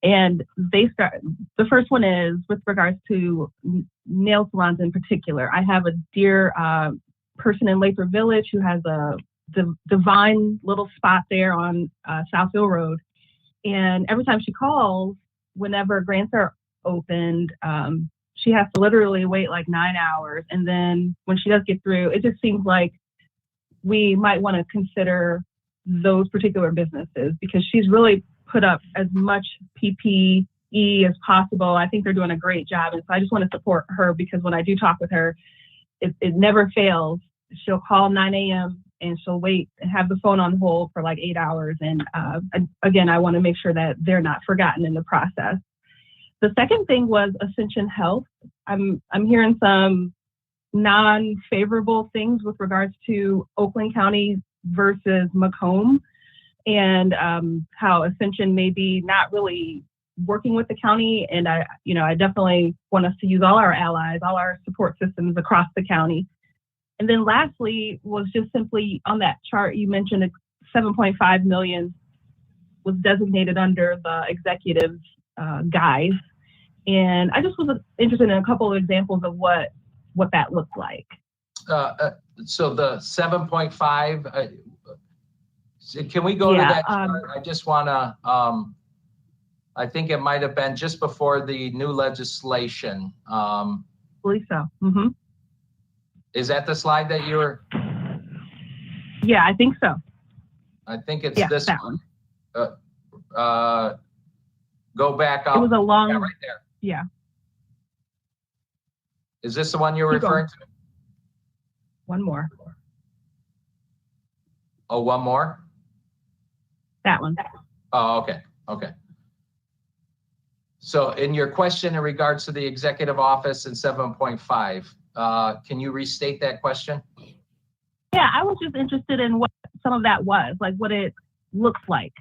S6: And the first one is with regards to nail salons in particular. I have a dear person in Lathrop Village who has a divine little spot there on Southfield Road. And every time she calls, whenever grants are opened, she has to literally wait like 9 hours. And then when she does get through, it just seems like we might want to consider those particular businesses, because she's really put up as much PPE as possible. I think they're doing a great job. And so I just want to support her, because when I do talk with her, it never fails. She'll call 9 a.m. and she'll wait and have the phone on hold for like 8 hours. And again, I want to make sure that they're not forgotten in the process. The second thing was Ascension Health. I'm hearing some non-favorable things with regards to Oakland County versus Macomb, and how Ascension may be not really working with the county. And I definitely want us to use all our allies, all our support systems across the county. And then lastly was just simply on that chart, you mentioned $7.5 million was designated under the executive's guise. And I just was interested in a couple of examples of what that looked like.
S5: So the 7.5, can we go to that chart? I just want to, I think it might have been just before the new legislation.
S6: I believe so. Mm-hmm.
S5: Is that the slide that you were?
S6: Yeah, I think so.
S5: I think it's this one. Go back up.
S6: It was a long.
S5: Yeah, right there.
S6: Yeah.
S5: Is this the one you're referring to?
S6: One more.
S5: Oh, one more?
S6: That one.
S5: Oh, okay. Okay. So in your question in regards to the executive office and 7.5, can you restate that question?
S6: Yeah, I was just interested in what some of that was, like what it looks like.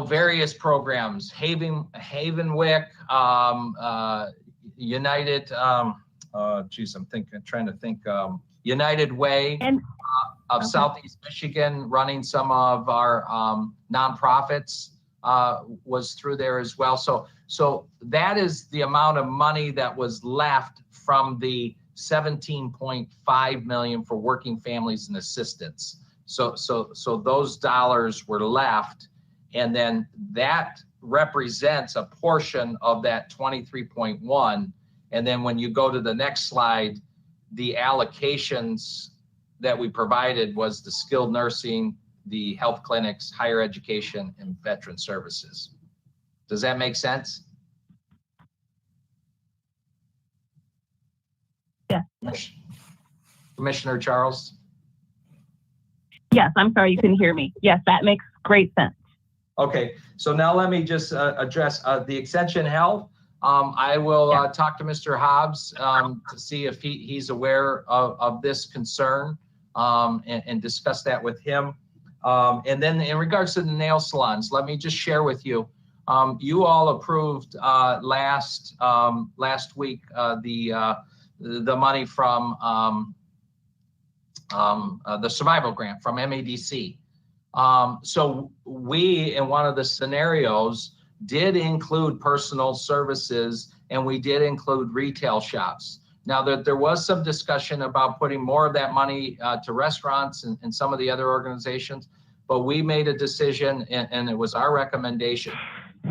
S5: Various programs, Havenwick, United, United Way of Southeast Michigan, running some of our nonprofits. was through there as well. So that is the amount of money that was left from the 17.5 million for working families and assistance. So those dollars were left, and then that represents a portion of that 23.1. And then when you go to the next slide, the allocations that we provided was the skilled nursing, the health clinics, higher education, and veteran services. Does that make sense?
S6: Yeah.
S5: Commissioner Charles?
S6: Yes, I'm sorry you couldn't hear me. Yes, that makes great sense.
S5: Okay, so now let me just address the Extension Health. I will talk to Mr. Hobbs to see if he's aware of this concern and discuss that with him. And then in regards to the nail salons, let me just share with you. You all approved last week the money from the survival grant from MADC. So we, in one of the scenarios, did include personal services, and we did include retail shops. Now, there was some discussion about putting more of that money to restaurants and some of the other organizations, but we made a decision, and it was our recommendation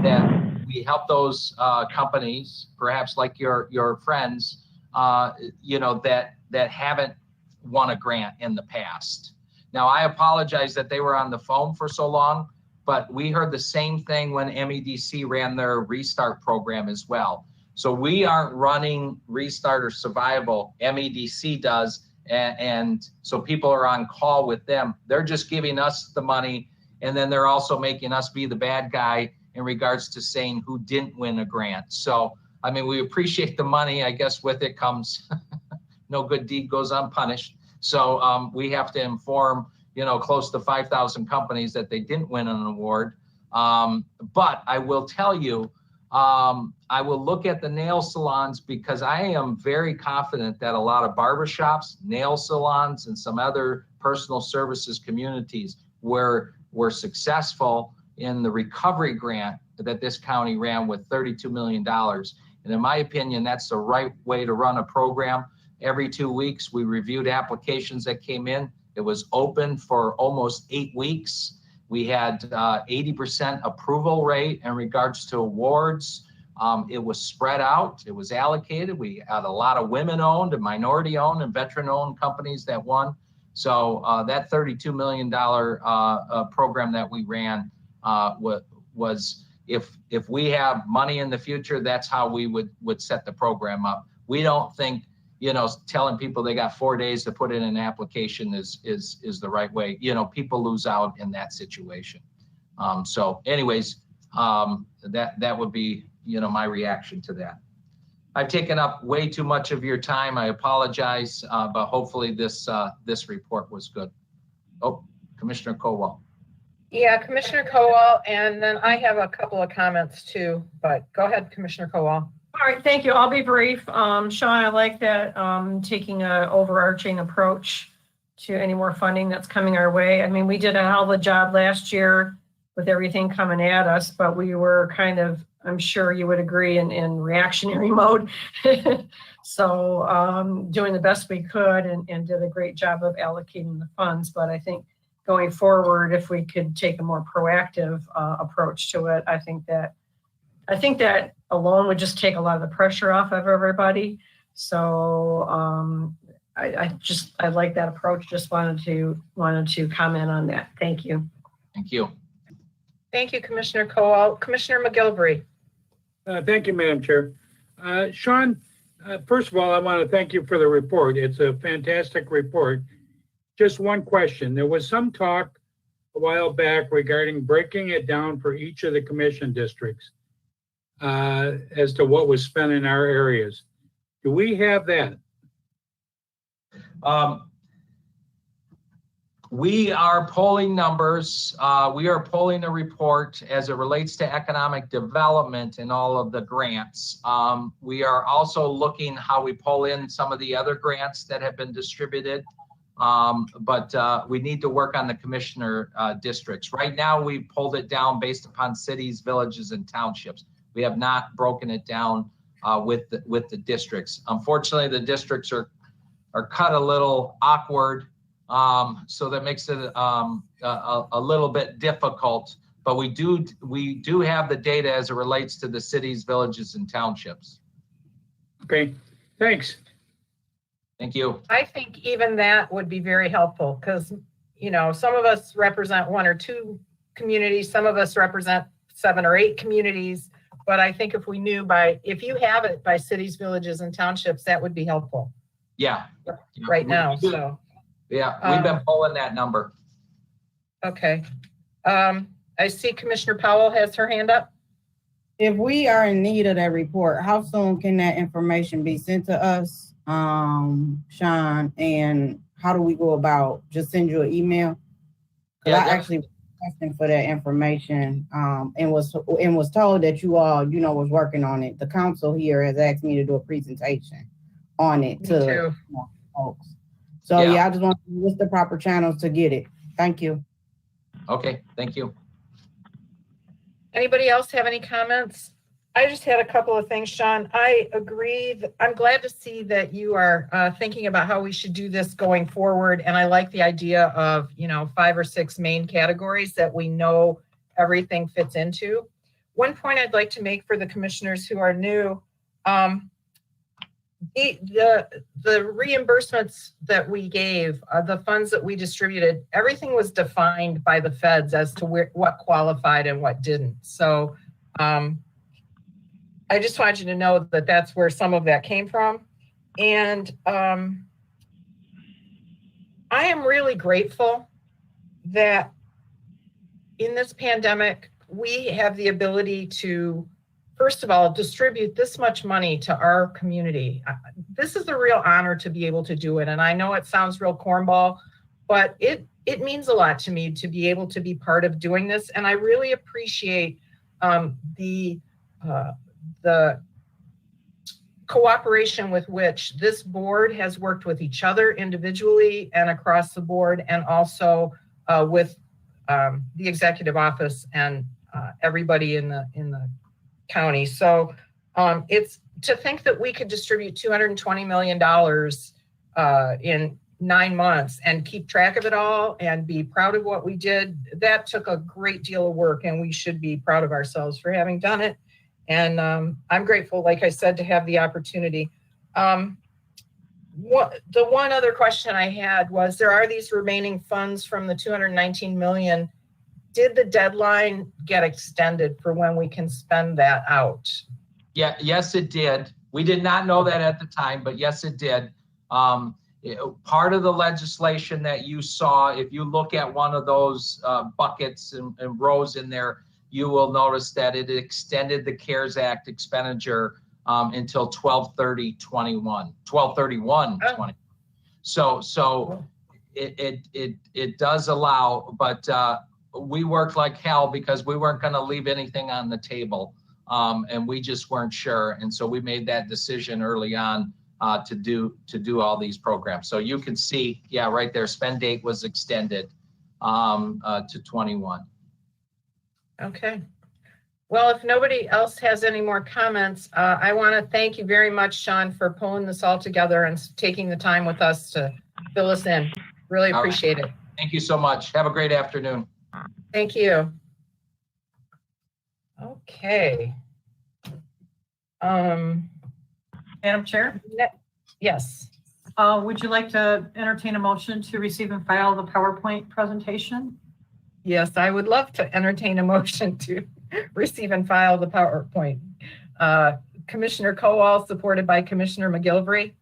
S5: that we help those companies, perhaps like your friends, that haven't won a grant in the past. Now, I apologize that they were on the phone for so long, but we heard the same thing when MEDC ran their Restart program as well. So we aren't running Restart or Survival, MEDC does, and so people are on call with them. They're just giving us the money, and then they're also making us be the bad guy in regards to saying who didn't win a grant. So, I mean, we appreciate the money. I guess with it comes no good deed goes unpunished. So we have to inform, close to 5,000 companies that they didn't win an award. But I will tell you, I will look at the nail salons because I am very confident that a lot of barbershops, nail salons, and some other personal services communities were successful in the recovery grant that this county ran with $32 million. And in my opinion, that's the right way to run a program. Every 2 weeks, we reviewed applications that came in. It was open for almost 8 weeks. We had 80% approval rate in regards to awards. It was spread out. It was allocated. We had a lot of women-owned and minority-owned and veteran-owned companies that won. So that $32 million program that we ran was, if we have money in the future, that's how we would set the program up. We don't think telling people they got 4 days to put in an application is the right way. People lose out in that situation. So anyways, that would be, my reaction to that. I've taken up way too much of your time. I apologize, but hopefully this report was good. Oh, Commissioner Kowal.
S3: Yeah, Commissioner Kowal, and then I have a couple of comments too, but go ahead, Commissioner Kowal.
S2: All right, thank you. I'll be brief. Sean, I like that taking an overarching approach to any more funding that's coming our way. I mean, we did a hell of a job last year with everything coming at us, but we were kind of, I'm sure you would agree, in reactionary mode. So doing the best we could and did a great job of allocating the funds. But I think going forward, if we could take a more proactive approach to it, I think that alone would just take a lot of the pressure off of everybody. So I like that approach. Just wanted to comment on that. Thank you.
S5: Thank you.
S3: Thank you, Commissioner Kowal. Commissioner McGilvery.
S4: Thank you, Madam Chair. Sean, first of all, I want to thank you for the report. It's a fantastic report. Just one question. There was some talk a while back regarding breaking it down for each of the commission districts as to what was spent in our areas. Do we have that?
S5: We are polling numbers. We are polling a report as it relates to economic development and all of the grants. We are also looking how we pull in some of the other grants that have been distributed. But we need to work on the commissioner districts. Right now, we pulled it down based upon cities, villages, and townships. We have not broken it down with the districts. Unfortunately, the districts are cut a little awkward, so that makes it a little bit difficult. But we do have the data as it relates to the cities, villages, and townships.
S4: Okay, thanks.
S5: Thank you.
S3: I think even that would be very helpful because, you know, some of us represent 1 or 2 communities, some of us represent 7 or 8 communities. But I think if we knew if you have it by cities, villages, and townships, that would be helpful.
S5: Yeah.
S3: Right now, so.
S5: Yeah, we've been pulling that number.
S3: Okay. I see Commissioner Powell has her hand up.
S11: If we are in need of that report, how soon can that information be sent to us, Sean? And how do we go about just send you an email? Because I actually was asking for that information and was told that you all, was working on it. The council here has asked me to do a presentation on it to folks. So I just want to know what's the proper channels to get it. Thank you.
S5: Okay, thank you.
S3: Anybody else have any comments? I just had a couple of things, Sean. I agree. I'm glad to see that you are thinking about how we should do this going forward. And I like the idea of, 5 or 6 main categories that we know everything fits into. One point I'd like to make for the commissioners who are new, the reimbursements that we gave, the funds that we distributed, everything was defined by the feds as to what qualified and what didn't. So I just wanted you to know that that's where some of that came from. And I am really grateful that in this pandemic, we have the ability to, first of all, distribute this much money to our community. This is a real honor to be able to do it. And I know it sounds real cornball, but it means a lot to me to be able to be part of doing this. And I really appreciate the cooperation with which this board has worked with each other individually and across the board, and also with the executive office and everybody in the county. So it's to think that we could distribute $220 million in 9 months and keep track of it all and be proud of what we did. That took a great deal of work, and we should be proud of ourselves for having done it. And I'm grateful, like I said, to have the opportunity. The one other question I had was, there are these remaining funds from the $219 million. Did the deadline get extended for when we can spend that out?
S5: Yeah, yes, it did. We did not know that at the time, but yes, it did. Part of the legislation that you saw, if you look at one of those buckets and rows in there, you will notice that it extended the CARES Act expenditure until 12/31/20. So it does allow, but we worked like hell because we weren't going to leave anything on the table, and we just weren't sure, and so we made that decision early on to do all these programs. So you can see, right there, spend date was extended to 21.
S3: Okay. Well, if nobody else has any more comments, I want to thank you very much, Sean, for pulling this all together and taking the time with us to fill us in. Really appreciate it.
S5: Thank you so much. Have a great afternoon.
S3: Thank you. Okay.
S1: Madam Chair,
S3: Yes.
S1: would you like to entertain a motion to receive and file the PowerPoint presentation?
S3: Yes, I would love to entertain a motion to receive and file the PowerPoint. Commissioner Kowal, supported by Commissioner McGilvery.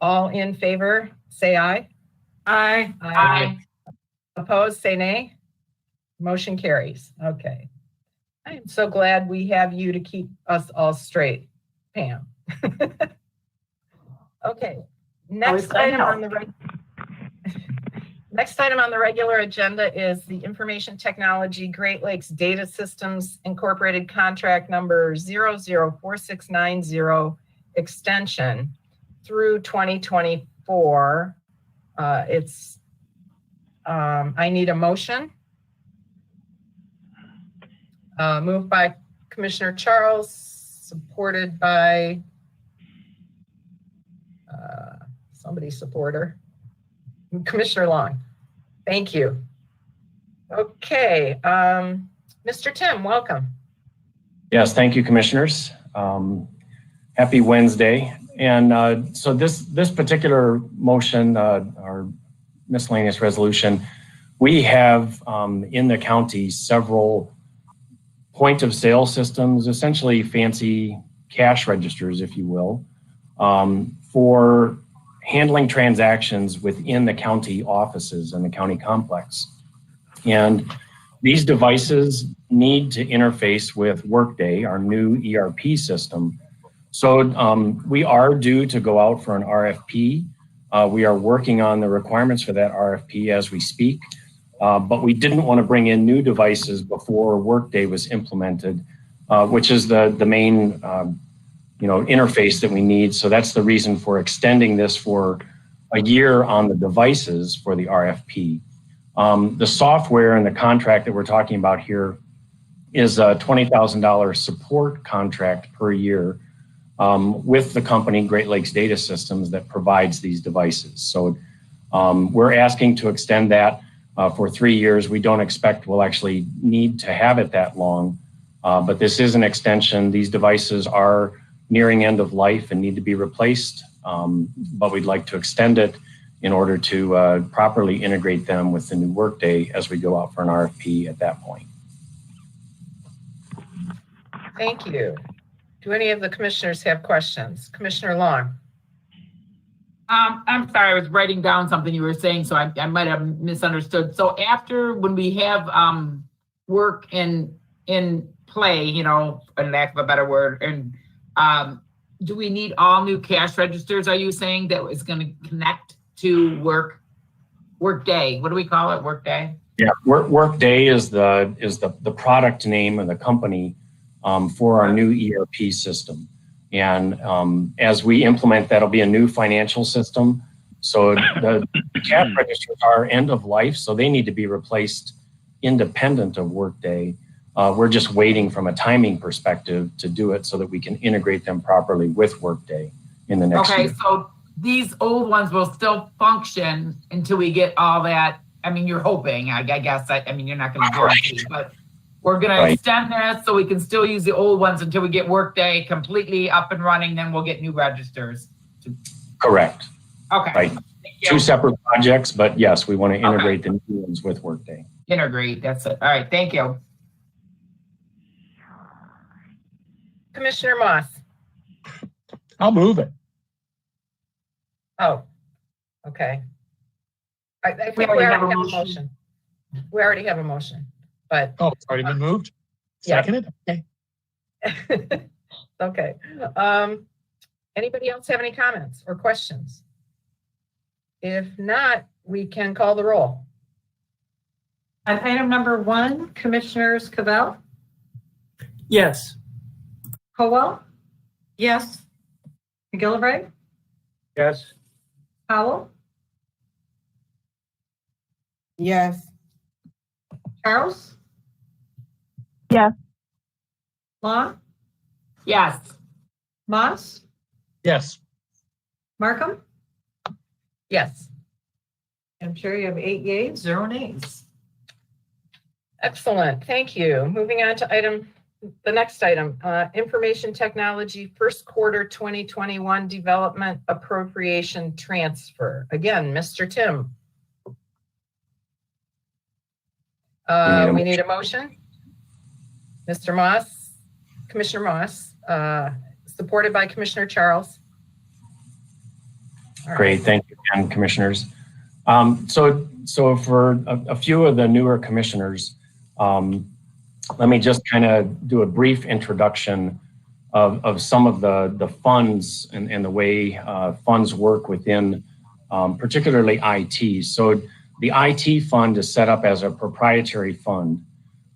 S3: All in favor, say aye.
S1: Aye.
S3: Aye. Opposed, say nay. Motion carries. Okay. I am so glad we have you to keep us all straight, Pam. Okay. Next item on the regular agenda is the Information Technology Great Lakes Data Systems Incorporated contract number 004690 extension through 2024. I need a motion. Moved by Commissioner Charles, supported by somebody supporter. Commissioner Long. Thank you. Okay, Mr. Tim, welcome.
S8: Yes, thank you, commissioners. Happy Wednesday. And so this particular motion, our miscellaneous resolution, we have in the county several point of sale systems, essentially fancy cash registers, if you will, for handling transactions within the county offices and the county complex. And these devices need to interface with Workday, our new ERP system. So we are due to go out for an RFP. We are working on the requirements for that RFP as we speak, but we didn't want to bring in new devices before Workday was implemented, which is the main interface that we need. So that's the reason for extending this for a year on the devices for the RFP. The software and the contract that we're talking about here is a $20,000 support contract per year with the company Great Lakes Data Systems that provides these devices. So we're asking to extend that for 3 years. We don't expect we'll actually need to have it that long, but this is an extension. These devices are nearing end of life and need to be replaced, but we'd like to extend it in order to properly integrate them with the new Workday as we go out for an RFP at that point.
S3: Thank you. Do any of the commissioners have questions? Commissioner Long.
S9: I'm sorry, I was writing down something you were saying, so I might have misunderstood. So after, when we have work in play, for lack of a better word, and do we need all new cash registers? Are you saying that is going to connect to Workday? What do we call it? Workday?
S8: Yeah, Workday is the product name of the company for our new ERP system. And as we implement, that'll be a new financial system. So the cash registers are end of life, so they need to be replaced independent of Workday. We're just waiting from a timing perspective to do it so that we can integrate them properly with Workday in the next year.
S9: Okay, so these old ones will still function until we get all that. I mean, you're hoping, I guess, you're not going to guarantee, but we're going to extend this so we can still use the old ones until we get Workday completely up and running. Then we'll get new registers.
S8: Correct.
S9: Okay.
S8: Right. Two separate projects, but yes, we want to integrate the new ones with Workday.
S9: Integrate, that's it. All right, thank you.
S3: Commissioner Moss.
S12: I'll move it.
S3: Oh, okay. I think we already have a motion. We already have a motion, but.
S12: Oh, it's already been moved?
S3: Yeah.
S12: Seconded? Okay.
S3: Okay. Anybody else have any comments or questions? If not, we can call the roll.
S1: On item number 1, Commissioners Cavell,
S10: Yes.
S1: Howell,
S2: Yes.
S1: McGillivray,
S4: Yes.
S1: Howell,
S11: Yes.
S1: Charles,
S6: Yes.
S1: Long,
S9: Yes.
S1: Moss,
S12: Yes.
S1: Markham.
S3: Yes.
S1: I'm sure you have 8 yeas, 0 nays.
S3: Excellent. Thank you. Moving on to the next item, information technology first quarter 2021 development appropriation transfer. Again, Mr. Tim. We need a motion. Mr. Moss, Commissioner Moss, supported by Commissioner Charles. All
S8: Great, thank you again, commissioners. So for a few of the newer commissioners, let me just kind of do a brief introduction of some of the funds and the way funds work within particularly IT. So the IT fund is set up as a proprietary fund,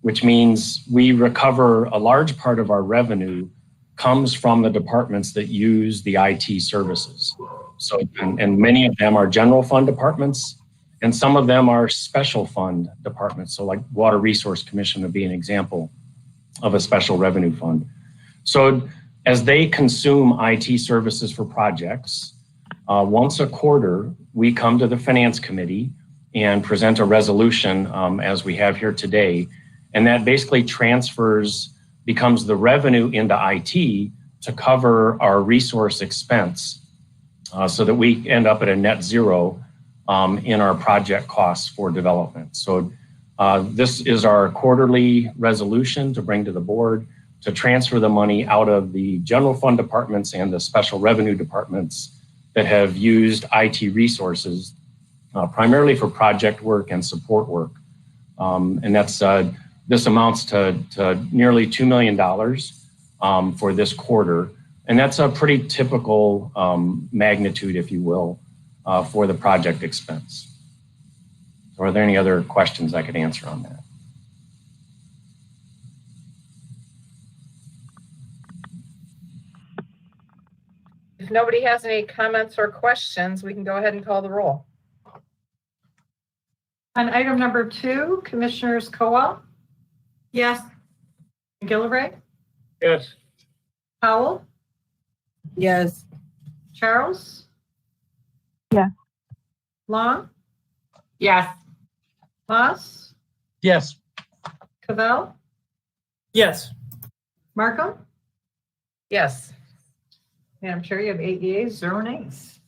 S8: which means we recover a large part of our revenue comes from the departments that use the IT services. So, and many of them are general fund departments, and some of them are special fund departments. So like Water Resource Commission would be an example of a special revenue fund. So as they consume IT services for projects, once a quarter, we come to the Finance Committee and present a resolution as we have here today. And that basically becomes the revenue into IT to cover our resource expense so that we end up at a net zero in our project costs for development. So this is our quarterly resolution to bring to the board to transfer the money out of the general fund departments and the special revenue departments that have used IT resources primarily for project work and support work. And this amounts to nearly $2 million for this quarter. And that's a pretty typical magnitude, if you will, for the project expense. So are there any other questions I could answer on that?
S3: If nobody has any comments or questions, we can go ahead and call the roll.
S1: On item number 2, Commissioners Kowal,
S2: Yes.
S1: Gillibrand,
S4: Yes.
S1: Powell,
S11: Yes.
S1: Charles?
S6: Yes.
S1: Long,
S9: Yes.
S1: Moss,
S12: Yes.
S1: Cavell,
S10: Yes.
S1: Markham?
S3: Yes.
S1: Madam Chair, you have 8 yeas, 0 nays.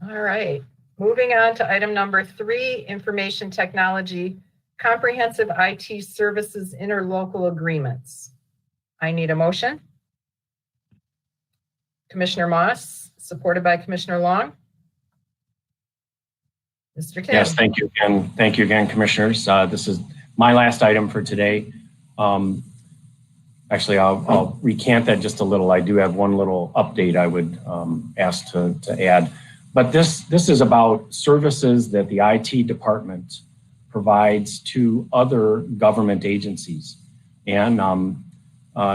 S3: All right. Moving on to item number 3, information technology, comprehensive IT services interlocal agreements. I need a motion. Commissioner Moss, supported by Commissioner Long. Mr. Kim.
S8: Yes, thank you again. Thank you again, commissioners. This is my last item for today. Actually, I'll recant that just a little. I do have one little update I would ask to add. But this is about services that the IT department provides to other government agencies. And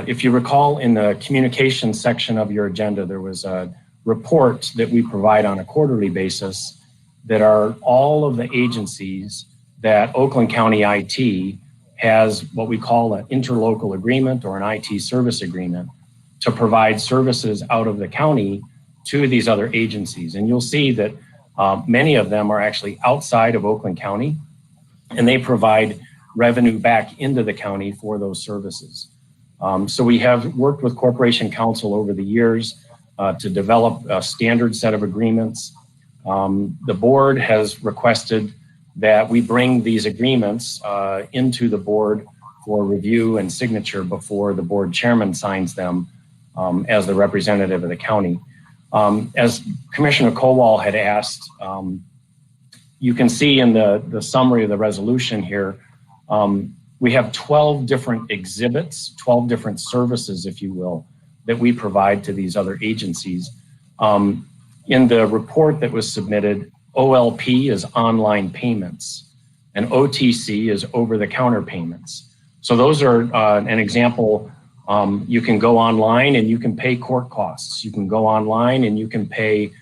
S8: if you recall, in the communications section of your agenda, there was a report that we provide on a quarterly basis that are all of the agencies that Oakland County IT has what we call an interlocal agreement or an IT service agreement to provide services out of the county to these other agencies. And you'll see that many of them are actually outside of Oakland County, and they provide revenue back into the county for those services. So we have worked with Corporation Counsel over the years to develop a standard set of agreements. The board has requested that we bring these agreements into the board for review and signature before the board chairman signs them as the representative of the county. As Commissioner Kowal had asked, you can see in the summary of the resolution here, we have 12 different exhibits, 12 different services, if you will, that we provide to these other agencies. In the report that was submitted, OLP is online payments and OTC is over-the-counter payments. So those are an example. You can go online and you can pay court costs. You can go online and you can pay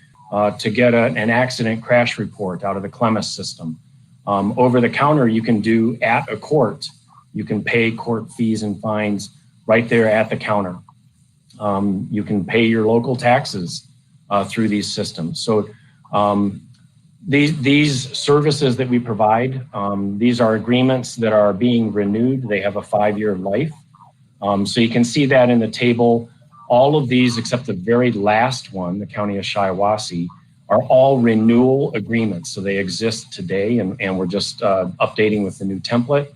S8: to get an accident crash report out of the Clemis system. Over the counter, you can do at a court. You can pay court fees and fines right there at the counter. You can pay your local taxes through these systems. So these services that we provide, these are agreements that are being renewed. They have a 5-year life. So you can see that in the table. All of these, except the very last one, the County of Shiawassee, are all renewal agreements. So they exist today, and we're just updating with the new template.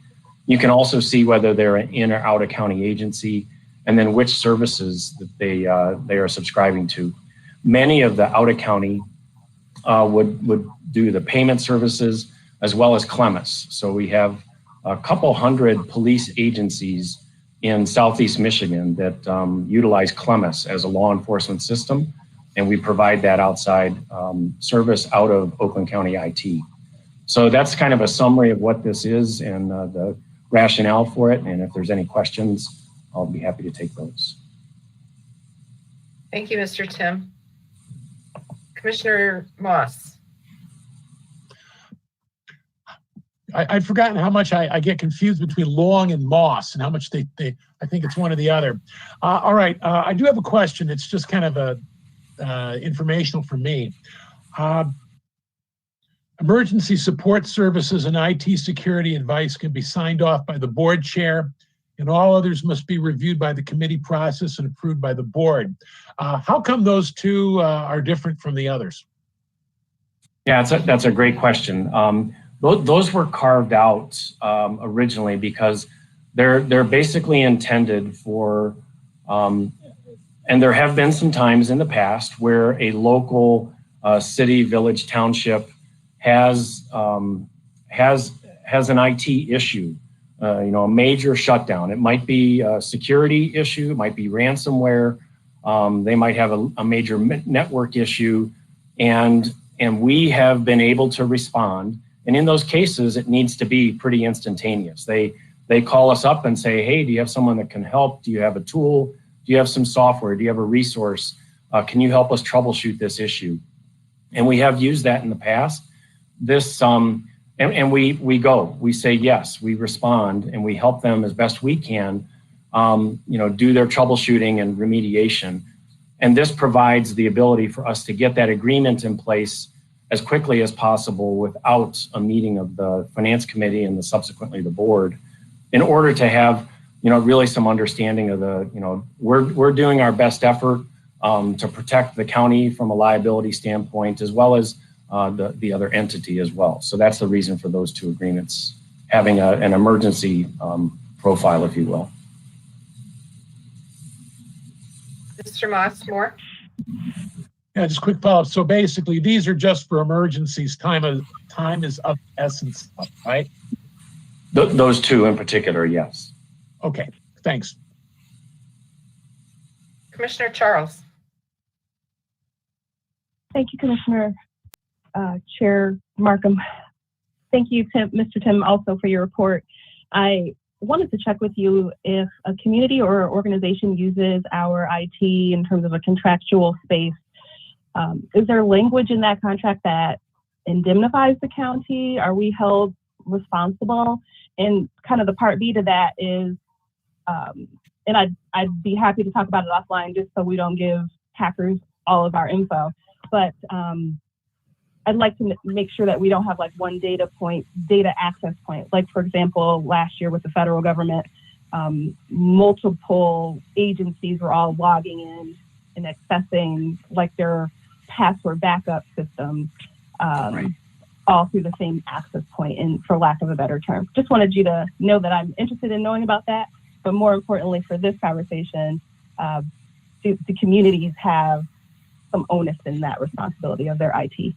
S8: You can also see whether they're an in or out of county agency, and then which services that they are subscribing to. Many of the out of county would do the payment services as well as Clemis. So we have a couple hundred police agencies in Southeast Michigan that utilize Clemis as a law enforcement system, and we provide that outside service out of Oakland County IT. So that's kind of a summary of what this is and the rationale for it. And if there's any questions, I'll be happy to take those.
S3: Thank you, Mr. Tim. Commissioner Moss.
S12: I'd forgotten how much I get confused between Long and Moss and how much I think it's one or the other. All right, I do have a question. It's just kind of informational for me. Emergency support services and IT security advice can be signed off by the board chair, and all others must be reviewed by the committee process and approved by the board. How come those two are different from the others?
S8: Yeah, that's a great question. Those were carved out originally because they're basically intended for, and there have been some times in the past where a local city, village, township has an IT issue, a major shutdown. It might be a security issue, it might be ransomware. They might have a major network issue, and we have been able to respond. And in those cases, it needs to be pretty instantaneous. They call us up and say, hey, do you have someone that can help? Do you have a tool? Do you have some software? Do you have a resource? Can you help us troubleshoot this issue? And we have used that in the past. And we say yes, we respond, and we help them as best we can, do their troubleshooting and remediation. And this provides the ability for us to get that agreement in place as quickly as possible without a meeting of the finance committee and subsequently the board, in order to have, really some understanding of we're doing our best effort to protect the county from a liability standpoint, as well as the other entity as well. So that's the reason for those two agreements, having an emergency profile, if you will.
S3: Mr. Moss, more?
S12: Yeah, just quick follow-up. So basically, these are just for emergencies. Time is of essence, right?
S8: Those two in particular, yes.
S12: Okay, thanks.
S3: Commissioner Charles.
S6: Thank you, Commissioner Chair Markham. Thank you, Mr. Tim, also for your report. I wanted to check with you if a community or organization uses our IT in terms of a contractual space. Is there language in that contract that indemnifies the county? Are we held responsible? And kind of the part B to that is, and I'd be happy to talk about it offline just so we don't give hackers all of our info, but I'd like to make sure that we don't have like one data access point. Like, for example, last year with the federal government, multiple agencies were all logging in and accessing like their password backup system, all through the same access point, and for lack of a better term. Just wanted you to know that I'm interested in knowing about that, but more importantly for this conversation, do the communities have some onus in that responsibility of their IT?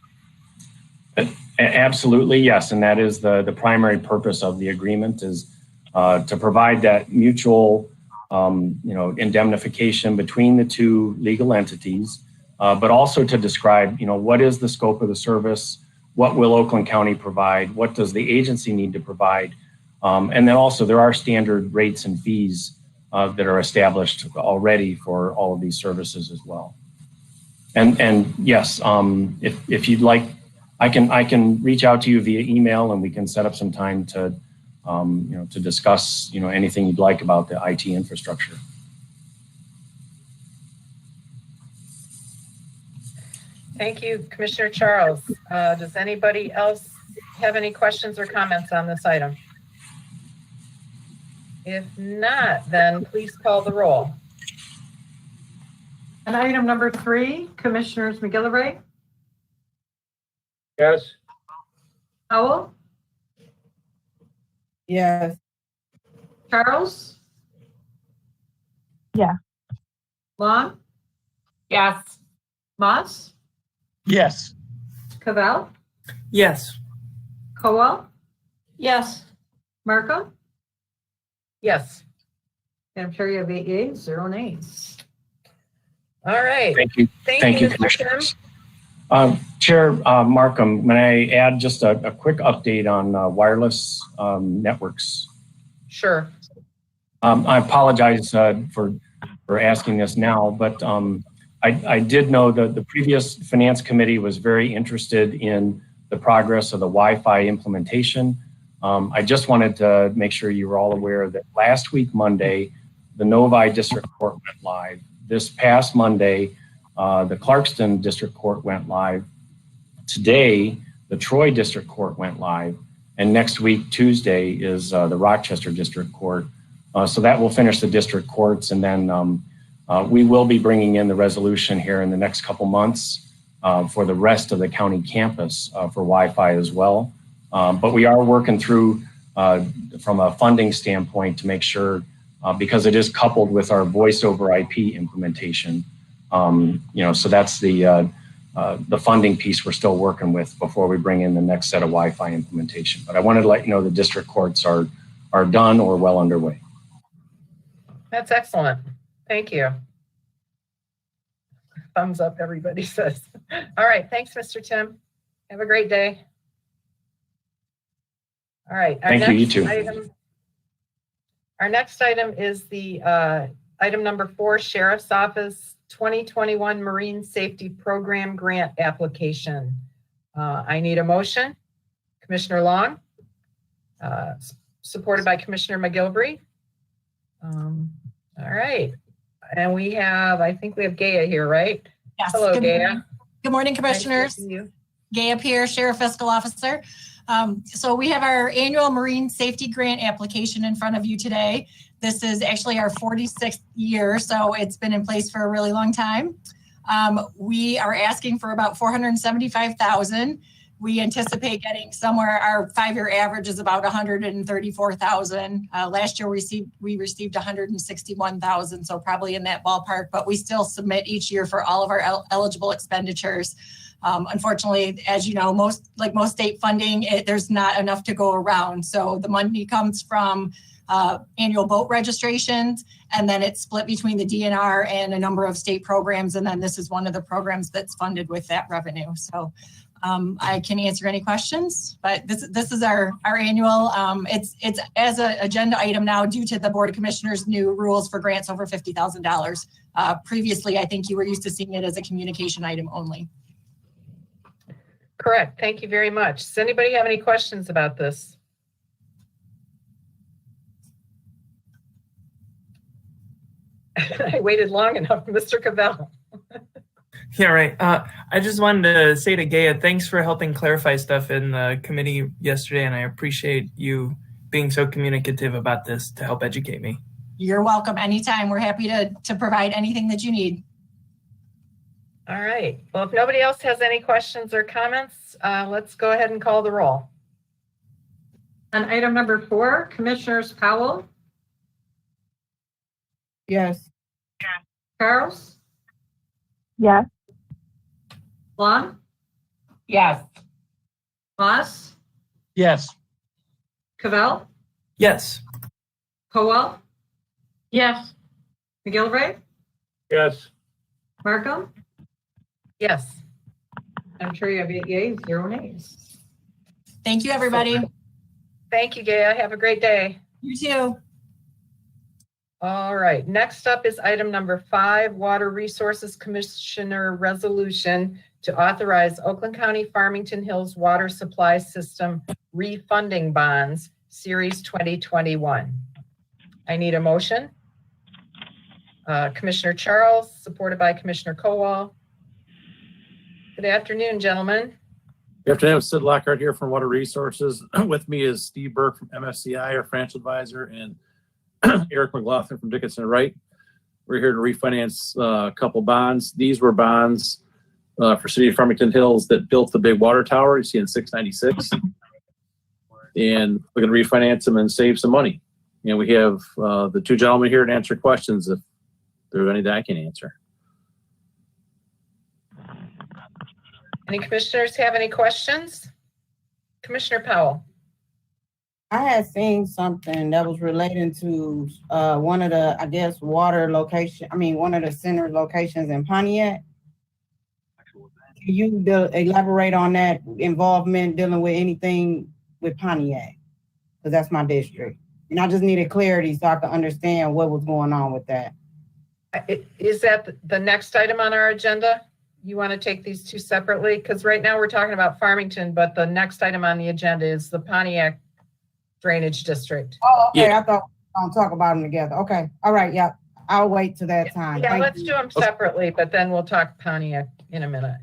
S8: Absolutely, yes, and that is the primary purpose of the agreement, is to provide that mutual indemnification between the two legal entities, but also to describe, what is the scope of the service, what will Oakland County provide, what does the agency need to provide, and then also there are standard rates and fees that are established already for all of these services as well. And yes, if you'd like, I can reach out to you via email, and we can set up some time to to discuss anything you'd like about the IT infrastructure.
S3: Thank you, Commissioner Charles. Does anybody else have any questions or comments on this item? If not, then please call the roll.
S1: And item number 3, Commissioners McGillivray,
S4: Yes.
S1: Howell,
S11: Yes.
S1: Charles?
S6: Yeah.
S1: Long,
S9: Yes.
S1: Moss,
S12: Yes.
S1: Cavell,
S10: Yes.
S1: Cowell,
S2: Yes.
S1: Markham?
S3: Yes.
S1: Madam Chair, you have 8 yeas, 0 nays.
S3: All right.
S8: Thank you. Thank you,
S3: Mr. Tim.
S8: Commissioners. Chair Markham, may I add just a quick update on wireless networks? I did know that the previous finance committee was very interested in the progress of the Wi-Fi implementation. I just wanted to make sure you were all aware that last week, Monday, the Novi District Court went live. This past Monday, the Clarkston District Court went live. Today, the Troy District Court went live. And next week, Tuesday, is the Rochester District Court. So that will finish the district courts. And then we will be bringing in the resolution here in the next couple months for the rest of the county campus for Wi-Fi as well. But we are working through from a funding standpoint to make sure, because it is coupled with our voice over IP implementation. So that's the funding piece we're still working with before we bring in the next set of Wi-Fi implementation. But I wanted to let you know the district courts are done or well underway.
S3: That's excellent. Thank you. Thumbs up, everybody says. All right. Thanks, Mr. Tim. Have a great day. All right.
S8: Thank you. You too.
S3: Our next item is the item number 4, Sheriff's Office 2021 Marine Safety Program Grant Application. I need a motion. Commissioner Long, supported by Commissioner McGilvery. All right. And we have, I think we have Gaia here, right?
S13: Yes.
S3: Hello, Gaia.
S13: Good morning, Commissioners.
S3: Nice to see you.
S13: Gaia Pierce, Sheriff Fiscal Officer. So we have our annual Marine Safety Grant application in front of you today. This is actually our 46th year, so it's been in place for a really long time. We are asking for about $475,000. We anticipate getting somewhere, our 5-year average is about $134,000. Last year we received $161,000, so probably in that ballpark, but we still submit each year for all of our eligible expenditures. Unfortunately, as you know, most state funding, there's not enough to go around. So the money comes from annual boat registrations, and then it's split between the DNR and a number of state programs. And then this is one of the programs that's funded with that revenue. So I can answer any questions, but this is our annual. It's as an agenda item now due to the Board of Commissioners' new rules for grants over $50,000. Previously, I think you were used to seeing it as a communication item only.
S3: Correct. Thank you very much. Does anybody have any questions about this? I waited long enough, Mr. Cavell.
S10: Yeah, right. I just wanted to say to Gaia, thanks for helping clarify stuff in the committee yesterday, and I appreciate you being so communicative about this to help educate me.
S13: You're welcome anytime. We're happy to provide anything that you need.
S3: All right. Well, if nobody else has any questions or comments, let's go ahead and call the roll.
S1: On item number 4, Commissioners Powell,
S11: Yes.
S1: Charles,
S6: Yes.
S1: Long,
S9: Yes.
S1: Moss,
S12: Yes.
S1: Cavell,
S10: Yes.
S1: Kowal,
S2: Yes.
S1: McGilvray,
S4: Yes.
S1: Markham.
S3: Yes.
S1: I'm sure you have 8 yeas, 0 nays.
S13: Thank you, everybody.
S3: Thank you, Gaia. Have a great day.
S13: You too.
S3: All right. Next up is item number 5, Water Resources Commissioner Resolution to authorize Oakland County Farmington Hills Water Supply System refunding bonds, Series 2021. I need a motion. Commissioner Charles, supported by Commissioner Kowal. Good afternoon, gentlemen.
S14: Good afternoon. Sid Lockhart here from Water Resources. With me is Steve Burke from MSCI, our financial advisor, and Eric McLaughlin from Dickinson Wright. We're here to refinance a couple bonds. These were bonds for City of Farmington Hills that built the big water tower you see in 696. And we're going to refinance them and save some money. And we have the 2 gentlemen here to answer questions if there's any that I can answer.
S3: Any commissioners have any questions? Commissioner Powell.
S11: I had seen something that was relating to one of the, I guess, water location. I mean, one of the center locations in Pontiac. Can you elaborate on that involvement dealing with anything with Pontiac? Because that's my district. And I just needed clarity so I could understand what was going on with that.
S3: Is that the next item on our agenda? You want to take these two separately? Because right now we're talking about Farmington, but the next item on the agenda is the Pontiac Drainage District.
S11: Oh, okay,
S14: Yeah.
S11: I thought we were gonna talk about them together. Okay, all right, yeah, I'll wait till that time.
S3: Yeah,
S11: Thank
S3: let's
S11: you.
S3: do them separately, but then we'll talk Pontiac in a minute.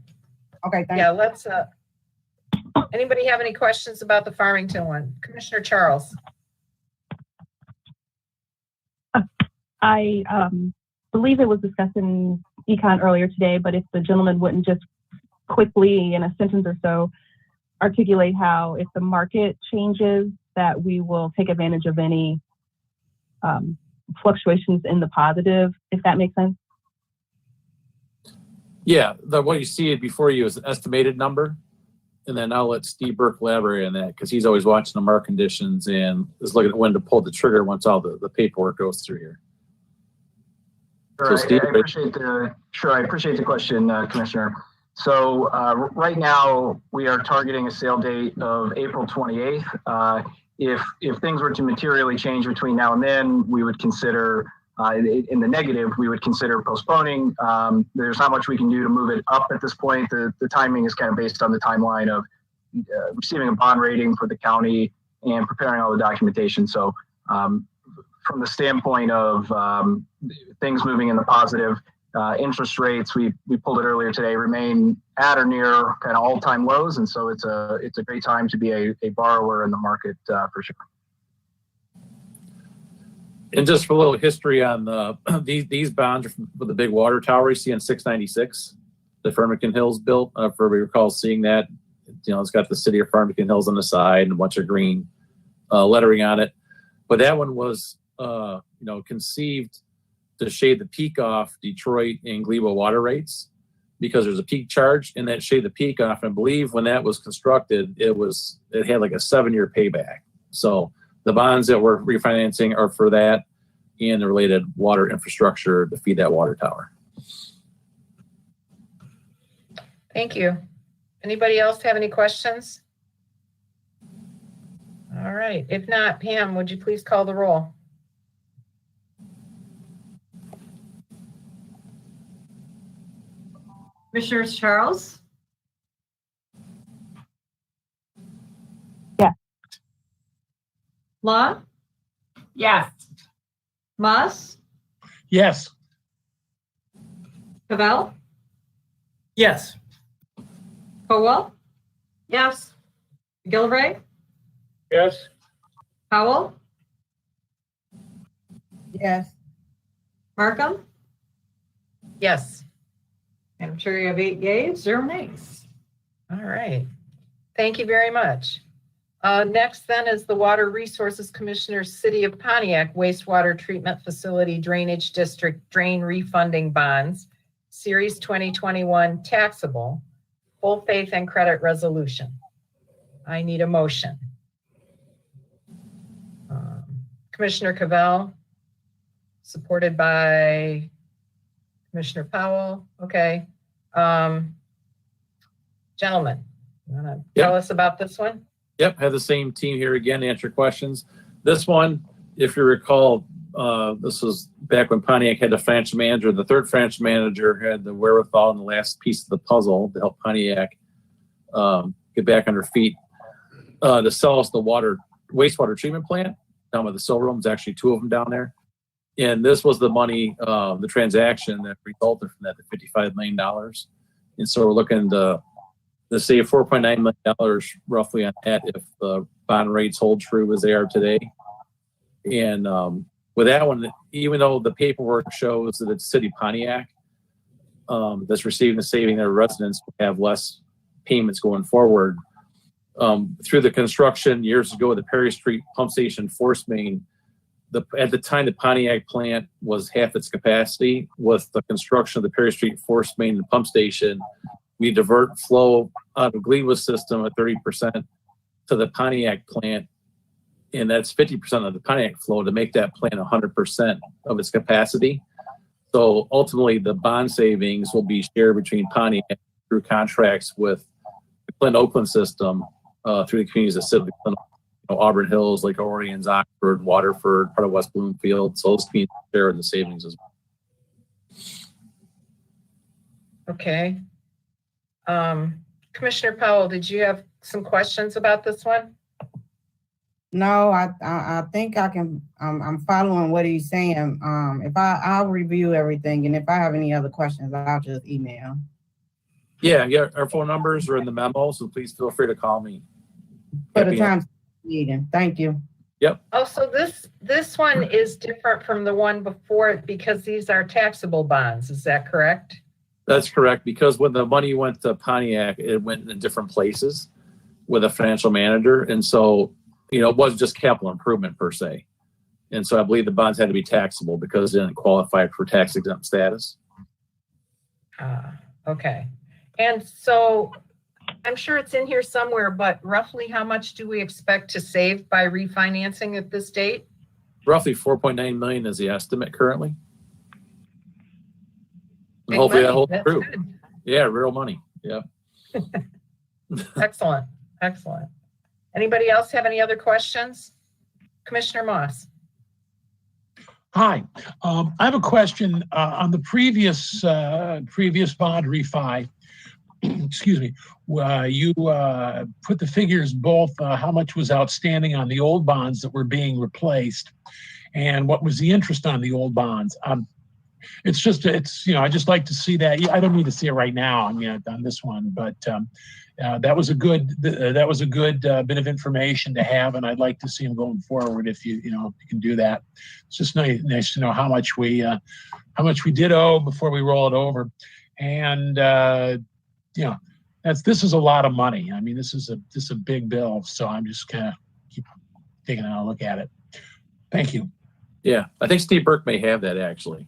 S11: Okay, thank
S3: Yeah,
S11: you.
S3: let's, anybody have any questions about the Farmington one? Commissioner Charles?
S6: I believe it was discussed in econ earlier today, but if the gentleman wouldn't just quickly, in a sentence or so, articulate how if the market changes, that we will take advantage of any fluctuations in the positive, if that makes sense.
S14: Yeah, what you see before you is an estimated number. And then I'll let Steve Burke elaborate on that because he's always watching the market conditions and is looking at when to pull the trigger once all the paperwork goes through here.
S15: Sure,
S14: So Steve,
S15: I appreciate the question, Commissioner. So right now we are targeting a sale date of April 28th. If things were to materially change between now and then, we would consider in the negative, we would consider postponing. There's not much we can do to move it up at this point. The timing is kind of based on the timeline of receiving a bond rating for the county and preparing all the documentation. So from the standpoint of things moving in the positive, interest rates, we pulled it earlier today, remain at or near kind of all-time lows. And so it's a great time to be a borrower in the market for sure.
S14: and just for a little history on these bonds are for the big water tower you see on 696, the Farmington Hills built. For we recall seeing that, it's got the city of Farmington Hills on the side and a bunch of green lettering on it. But that one was, conceived to shade the peak off Detroit and Glebo water rates because there's a peak charge and that shade the peak off. And I believe when that was constructed, it had like a 7-year payback. So the bonds that we're refinancing are for that and the related water infrastructure to feed that water tower.
S3: Thank you. Anybody else have any questions? All right. If not, Pam, would you please call the roll?
S1: Commissioners Charles?
S6: Yeah.
S1: Long?
S9: Yes.
S1: Moss?
S12: Yes.
S1: Cavell?
S10: Yes.
S1: Colwell?
S2: Yes.
S1: McGillivray?
S4: Yes.
S1: Powell?
S11: Yes.
S1: Markham?
S3: Yes.
S1: Madam Chair, you have 8 yeas, 0 nays.
S3: All right. Thank you very much. Next then is the Water Resources Commissioner, City of Pontiac Wastewater Treatment Facility Drainage District Drain Refunding Bonds, Series 2021 Taxable, Full Faith and Credit Resolution. I need a motion. Commissioner Cavell, supported by Commissioner Powell. Okay. Gentlemen, you want to tell us about this one?
S14: Yep, have the same team here again to answer questions. This one, if you recall, this was back when Pontiac had the financial manager. The third financial manager had the wherewithal in the last piece of the puzzle to help Pontiac get back on her feet to sell us the wastewater treatment plant down by the Silver Room. There's actually 2 of them down there. And this was the money, the transaction that resulted from that, the $55 million. And so we're looking to save $4.9 million roughly on that if the bond rates hold true as they are today. And with that one, even though the paperwork shows that it's City Pontiac that's receiving the saving, their residents have less payments going forward. Through the construction years ago, the Perry Street Pump Station force main, at the time the Pontiac plant was half its capacity. With the construction of the Perry Street force main and pump station, we divert flow out of Glewood system at 30% to the Pontiac plant, and that's 50% of the Pontiac flow to make that plant 100% of its capacity. So ultimately, the bond savings will be shared between Pontiac through contracts with the Clinton Oakland system through the communities that sit with Clinton, Auburn Hills, Lake Orion, Oxford, Waterford, part of West Bloomfield. So those communities share in the savings as well.
S3: Okay. Commissioner Powell, did you have some questions about this one?
S11: No, I think I can, I'm following what he's saying. I'll review everything, and if I have any other questions, I'll just email.
S14: Yeah, our phone numbers are in the memo, so please feel free to call me.
S11: For the time meeting. Thank you.
S14: Yep.
S3: Oh, so this one is different from the one before it because these are taxable bonds. Is that correct?
S14: That's correct, because when the money went to Pontiac, it went in different places with a financial manager. And so, it wasn't just capital improvement per se. And so I believe the bonds had to be taxable because it didn't qualify for tax exempt status.
S3: Okay. And so I'm sure it's in here somewhere, but roughly how much do we expect to save by refinancing at this date?
S14: Roughly 4.9 million is the estimate currently. And
S3: Big
S14: hopefully that
S3: money.
S14: holds
S3: That's
S14: true.
S3: good.
S14: Yeah, real money. Yeah.
S3: Excellent. Excellent. Anybody else have any other questions? Commissioner Moss.
S12: Hi, I have a question on the previous bond refi. Excuse me. You put the figures both how much was outstanding on the old bonds that were being replaced, and what was the interest on the old bonds. I just like to see that. I don't need to see it right now. On this one, but that was a good bit of information to have, and I'd like to see them going forward. If you can do that, it's just nice to know how much we did owe before we roll it over, and this is a lot of money. This is a big bill, so I'm just kind of keep taking a look at it. Thank you.
S14: Yeah, I think Steve Burke may have that actually.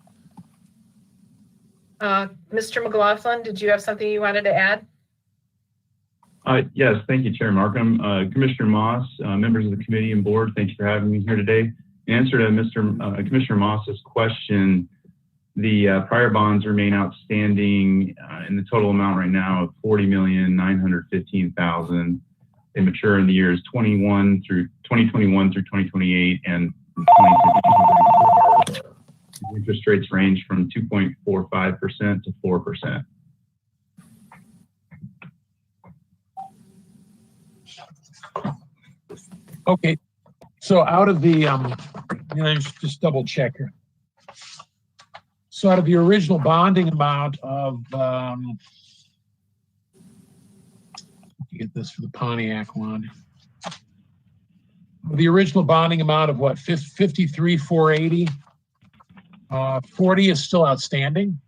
S3: Mr. McLaughlin, did you have something you wanted to add?
S16: Yes, thank you, Chair Markham. Commissioner Moss, members of the committee and board, thank you for having me here today. In answer to Commissioner Moss's question, the prior bonds remain outstanding in the total amount right now of $40,915,000. They mature in the years 2021 through 2028 and 2024. Interest rates range from 2.45% to 4%.
S12: Okay, so out of the just double check here. So out of the original bonding amount of get this for the Pontiac one. The original bonding amount of what, 53,480. 40 is still outstanding.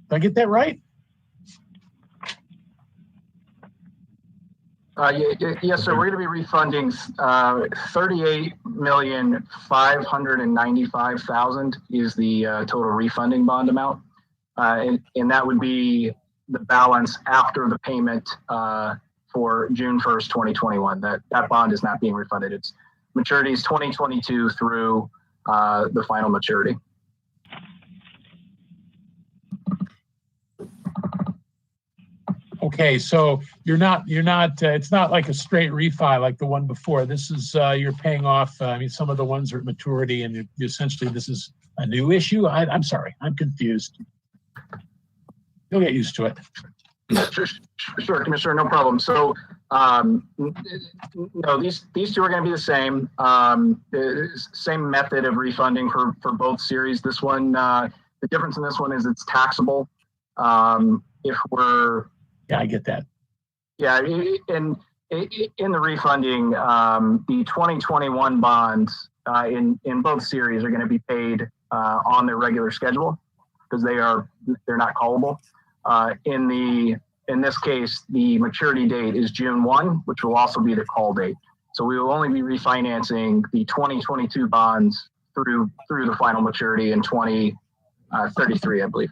S12: Did I get that right?
S15: Yes, sir. We're going to be refunding $38,595,000 is the total refunding bond amount, and that would be the balance after the payment for June 1st, 2021. That bond is not being refunded. Its maturity is 2022 through the final maturity.
S12: Okay, so you're not, it's not like a straight refi like the one before. This is, you're paying off, some of the ones are at maturity and essentially this is a new issue. I'm sorry, I'm confused. You'll get used to it.
S15: Sure, Commissioner, no problem. So, no, these two are going to be the same. Same method of refunding for both series. This one, the difference in this one is it's taxable. If we're
S12: Yeah, I get that.
S15: Yeah, in the refunding, the 2021 bonds in both series are going to be paid on their regular schedule because they're not callable. In this case, the maturity date is June 1, which will also be the call date. So we will only be refinancing the 2022 bonds through the final maturity in 2033, I believe.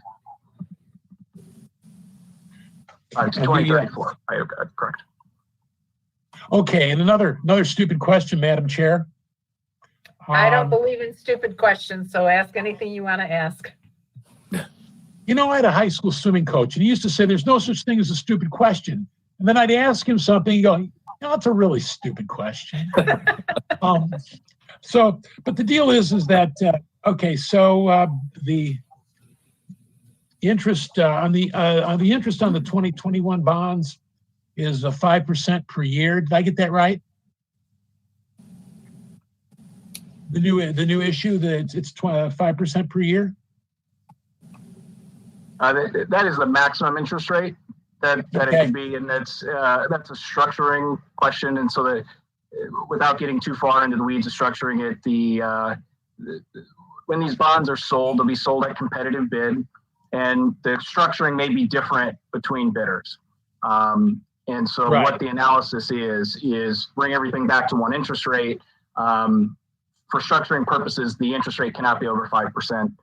S15: It's 2034. Correct.
S12: Okay, and another stupid question, Madam Chair.
S3: I don't believe in stupid questions, so ask anything you want to ask.
S12: I had a high school swimming coach, and he used to say there's no such thing as a stupid question. And then I'd ask him something, he'd go, that's a really stupid question. But the deal is that, okay, so interest on the interest on the 2021 bonds is 5% per year. Did I get that right? The new issue that it's 5% per year.
S15: That is the maximum interest rate that it could be, and that's a structuring question. And so that without getting too far into the weeds of structuring it, when these bonds are sold, they'll be sold at competitive bid, and the structuring may be different between bidders. And so what the analysis is bring everything back to one interest rate. For structuring purposes, the interest rate cannot be over 5%,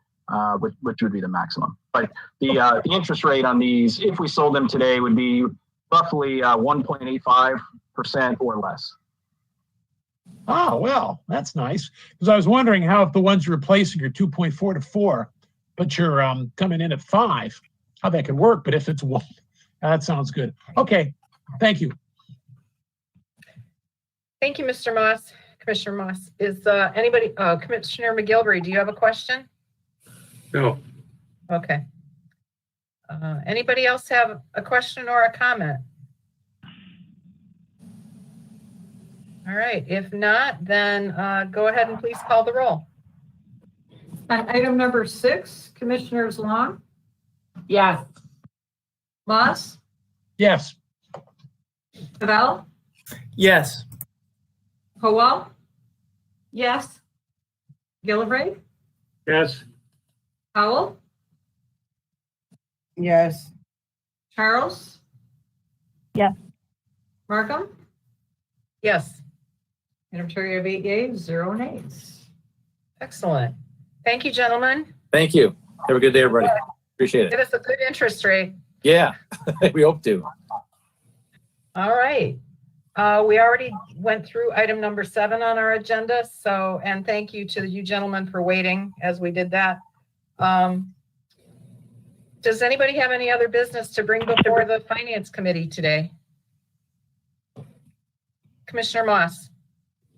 S15: which would be the maximum. But the interest rate on these, if we sold them today, would be roughly 1.85% or less.
S12: Oh, well, that's nice. Because I was wondering how if the ones you're replacing are 2.4 to 4, but you're coming in at 5, how that could work. But if it's 1, that sounds good. Okay, thank you.
S3: Thank you, Mr. Moss. Commissioner Moss. Is anybody, Commissioner McGilvery, do you have a question?
S4: No.
S3: Okay. Anybody else have a question or a comment? All right, if not, then go ahead and please call the roll.
S1: On item number 6, Commissioners Long,
S9: Yes.
S1: Moss,
S12: Yes.
S1: Cavell,
S10: Yes.
S1: Howell. Yes. Gillivray,
S4: Yes.
S1: Howell,
S11: Yes.
S1: Charles.
S6: Yes.
S1: Markham.
S3: Yes.
S1: Madam Chair, you have 8 yeas, 0 nays.
S3: Excellent. Thank you, gentlemen.
S14: Thank you. Have a good day, everybody. Appreciate
S3: Get
S14: it.
S3: us a good interest rate.
S14: Yeah, we hope to.
S3: All right. We already went through item number 7 on our agenda. So, and thank you to you gentlemen for waiting as we did that. Does anybody have any other business to bring before the Finance Committee today? Commissioner Moss.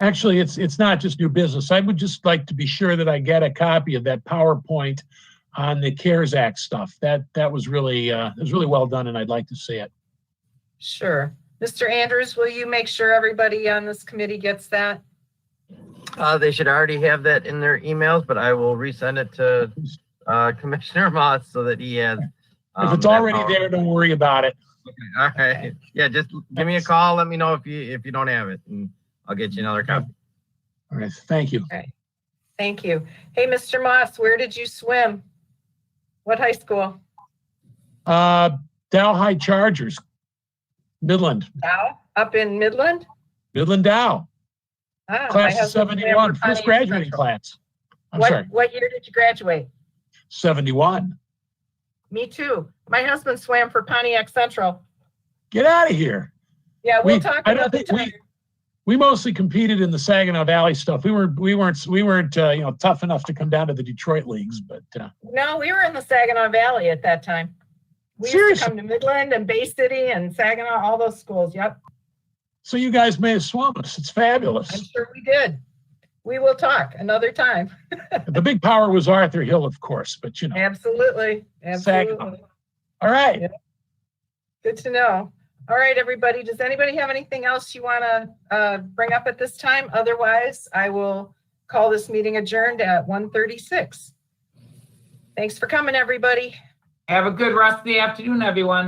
S12: Actually, it's not just new business. I would just like to be sure that I get a copy of that PowerPoint on the CARES Act stuff. That was really well done, and I'd like to see it.
S3: Sure. Mr. Andrews, will you make sure everybody on this committee gets that?
S17: They should already have that in their emails, but I will resend it to Commissioner Moss so that he has.
S12: If it's already there, don't worry about it.
S17: Okay, all right. Yeah, just give me a call. Let me know if you don't have it, and I'll get you another copy.
S12: All right. Thank you.
S3: Okay. Thank you. Hey, Mr. Moss, where did you swim? What high school?
S12: Dow High Chargers, Midland.
S3: Dow? Up in Midland?
S12: Midland Dow.
S3: Ah,
S12: Class of 71, first graduating class. I'm sorry,
S3: What year did you graduate?
S12: 71.
S3: Me too. My husband swam for Pontiac Central.
S12: Get out of here.
S3: Yeah, we'll talk another time.
S12: We mostly competed in the Saginaw Valley stuff. We weren't tough enough to come down to the Detroit leagues, but
S3: No, we were in the Saginaw Valley at that time. We used to come to Midland and Bay City and Saginaw, all those schools. Yep.
S12: so you guys may have swum us. It's fabulous.
S3: I'm sure we did. We will talk another time.
S12: The big power was Arthur Hill, of course, but
S3: Absolutely. Absolutely.
S12: Saginaw. All right.
S3: Yeah. Good to know. All right, everybody. Does anybody have anything else you want to bring up at this time? Otherwise, I will call this meeting adjourned at 1:36. Thanks for coming, everybody.
S9: Have a good rest of the afternoon, everyone.